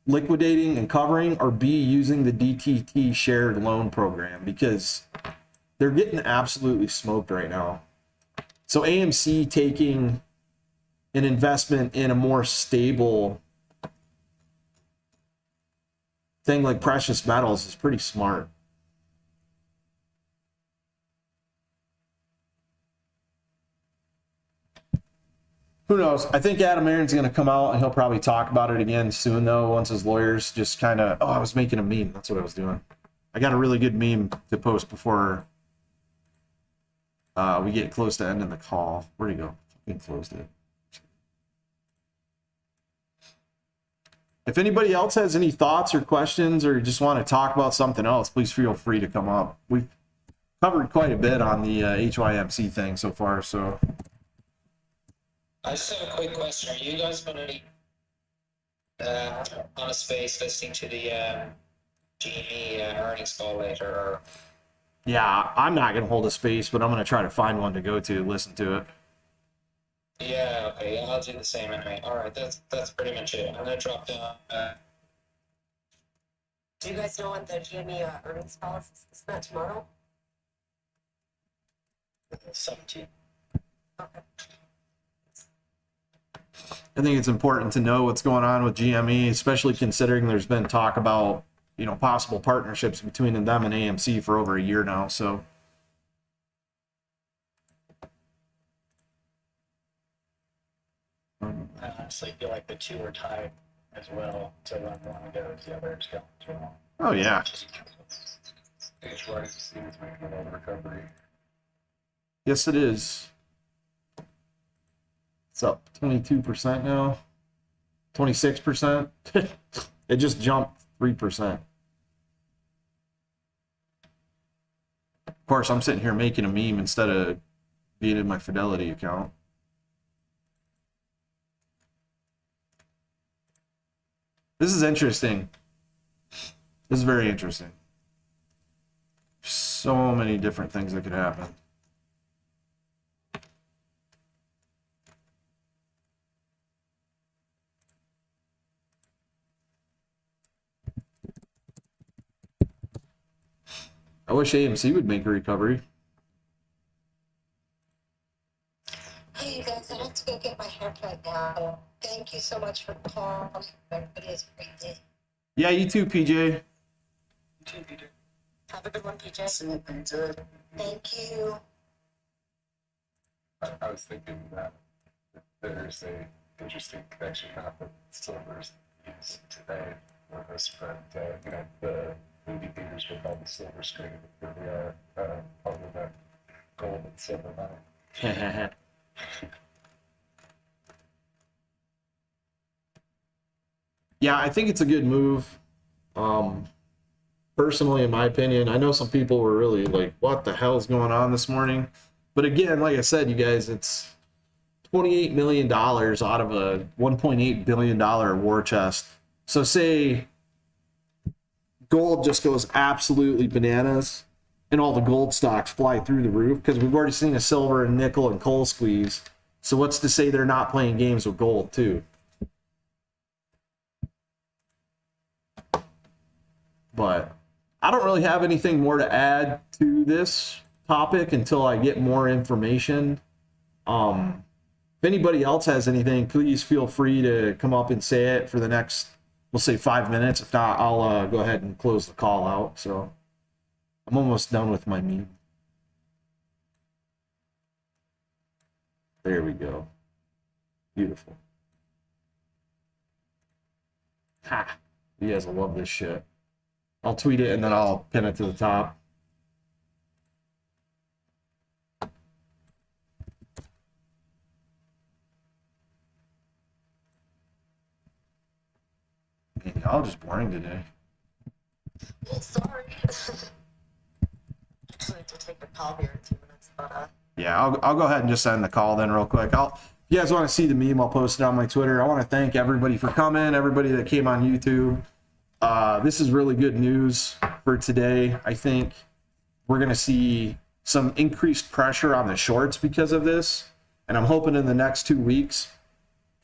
liquidating and covering, or B, using the DTT shared loan program, because they're getting absolutely smoked right now. So AMC taking an investment in a more stable thing like precious metals is pretty smart. Who knows? I think Adam Aaron's going to come out and he'll probably talk about it again soon, though, once his lawyers just kind of, I was making a meme. That's what I was doing. I got a really good meme to post before we get close to ending the call. Where'd he go? Fucking closed it. If anybody else has any thoughts or questions or just want to talk about something else, please feel free to come up. We've covered quite a bit on the HYMC thing so far, so. I just have a quick question. Are you guys going to be on a space listening to the GME earnings call later? Or? Yeah, I'm not going to hold a space, but I'm going to try to find one to go to, listen to it. Yeah, okay. Yeah, I'll do the same anyway. All right, that's pretty much it. I'm going to drop down. Do you guys know when the GME earnings call is? Is that tomorrow? 17. Okay. I think it's important to know what's going on with GME, especially considering there's been talk about, possible partnerships between them and AMC for over a year now. So I honestly feel like the two are tied as well, so one goes the other is going as well. Oh yeah. It's right to see it's making a little recovery. Yes, it is. It's up 22% now. 26%. It just jumped 3%. Of course, I'm sitting here making a meme instead of being in my Fidelity account. This is interesting. This is very interesting. So many different things that could happen. I wish AMC would make a recovery. Hey, you guys, I have to go get my haircut now. Thank you so much for the call. Everybody has a great day. Yeah, you too, PJ. You too, Peter. Have a good one, PJ. Something good. Thank you. I was thinking that there's a interesting connection happening with silver's use today with this, but the movie theaters with all the silver screen where we are, other than gold and silver now. Yeah, I think it's a good move. Personally, in my opinion, I know some people were really like, what the hell is going on this morning? But again, like I said, you guys, it's $28 million out of a $1.8 billion war chest. So say gold just goes absolutely bananas and all the gold stocks fly through the roof, because we've already seen a silver and nickel and coal squeeze. So what's to say they're not playing games with gold too? But I don't really have anything more to add to this topic until I get more information. If anybody else has anything, please feel free to come up and say it for the next, we'll say 5 minutes. If not, I'll go ahead and close the call out. So I'm almost done with my meme. There we go. Beautiful. Ha! You guys will love this shit. I'll tweet it and then I'll pin it to the top. Man, y'all just boring today. Sorry. Actually, to take the call here in 2 minutes, but Yeah, I'll go ahead and just end the call then real quick. If you guys want to see the meme, I'll post it on my Twitter. I want to thank everybody for coming, everybody that came on YouTube. This is really good news for today. I think we're going to see some increased pressure on the shorts because of this. And I'm hoping in the next 2 weeks,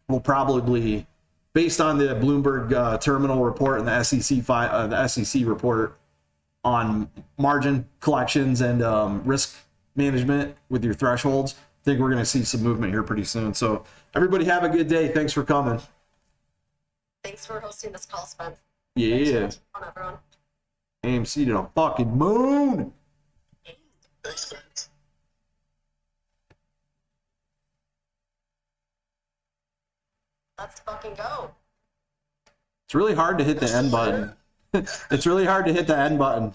we'll probably, based on the Bloomberg terminal report and the SEC report on margin collections and risk management with your thresholds, I think we're going to see some movement here pretty soon. So everybody have a good day. Thanks for coming. thanks for hosting this call, Spence. Yeah. Thanks for everyone. AMC to the fucking moon. Thanks, Spence. Let's fucking go. It's really hard to hit the end button. It's really hard to hit the end button.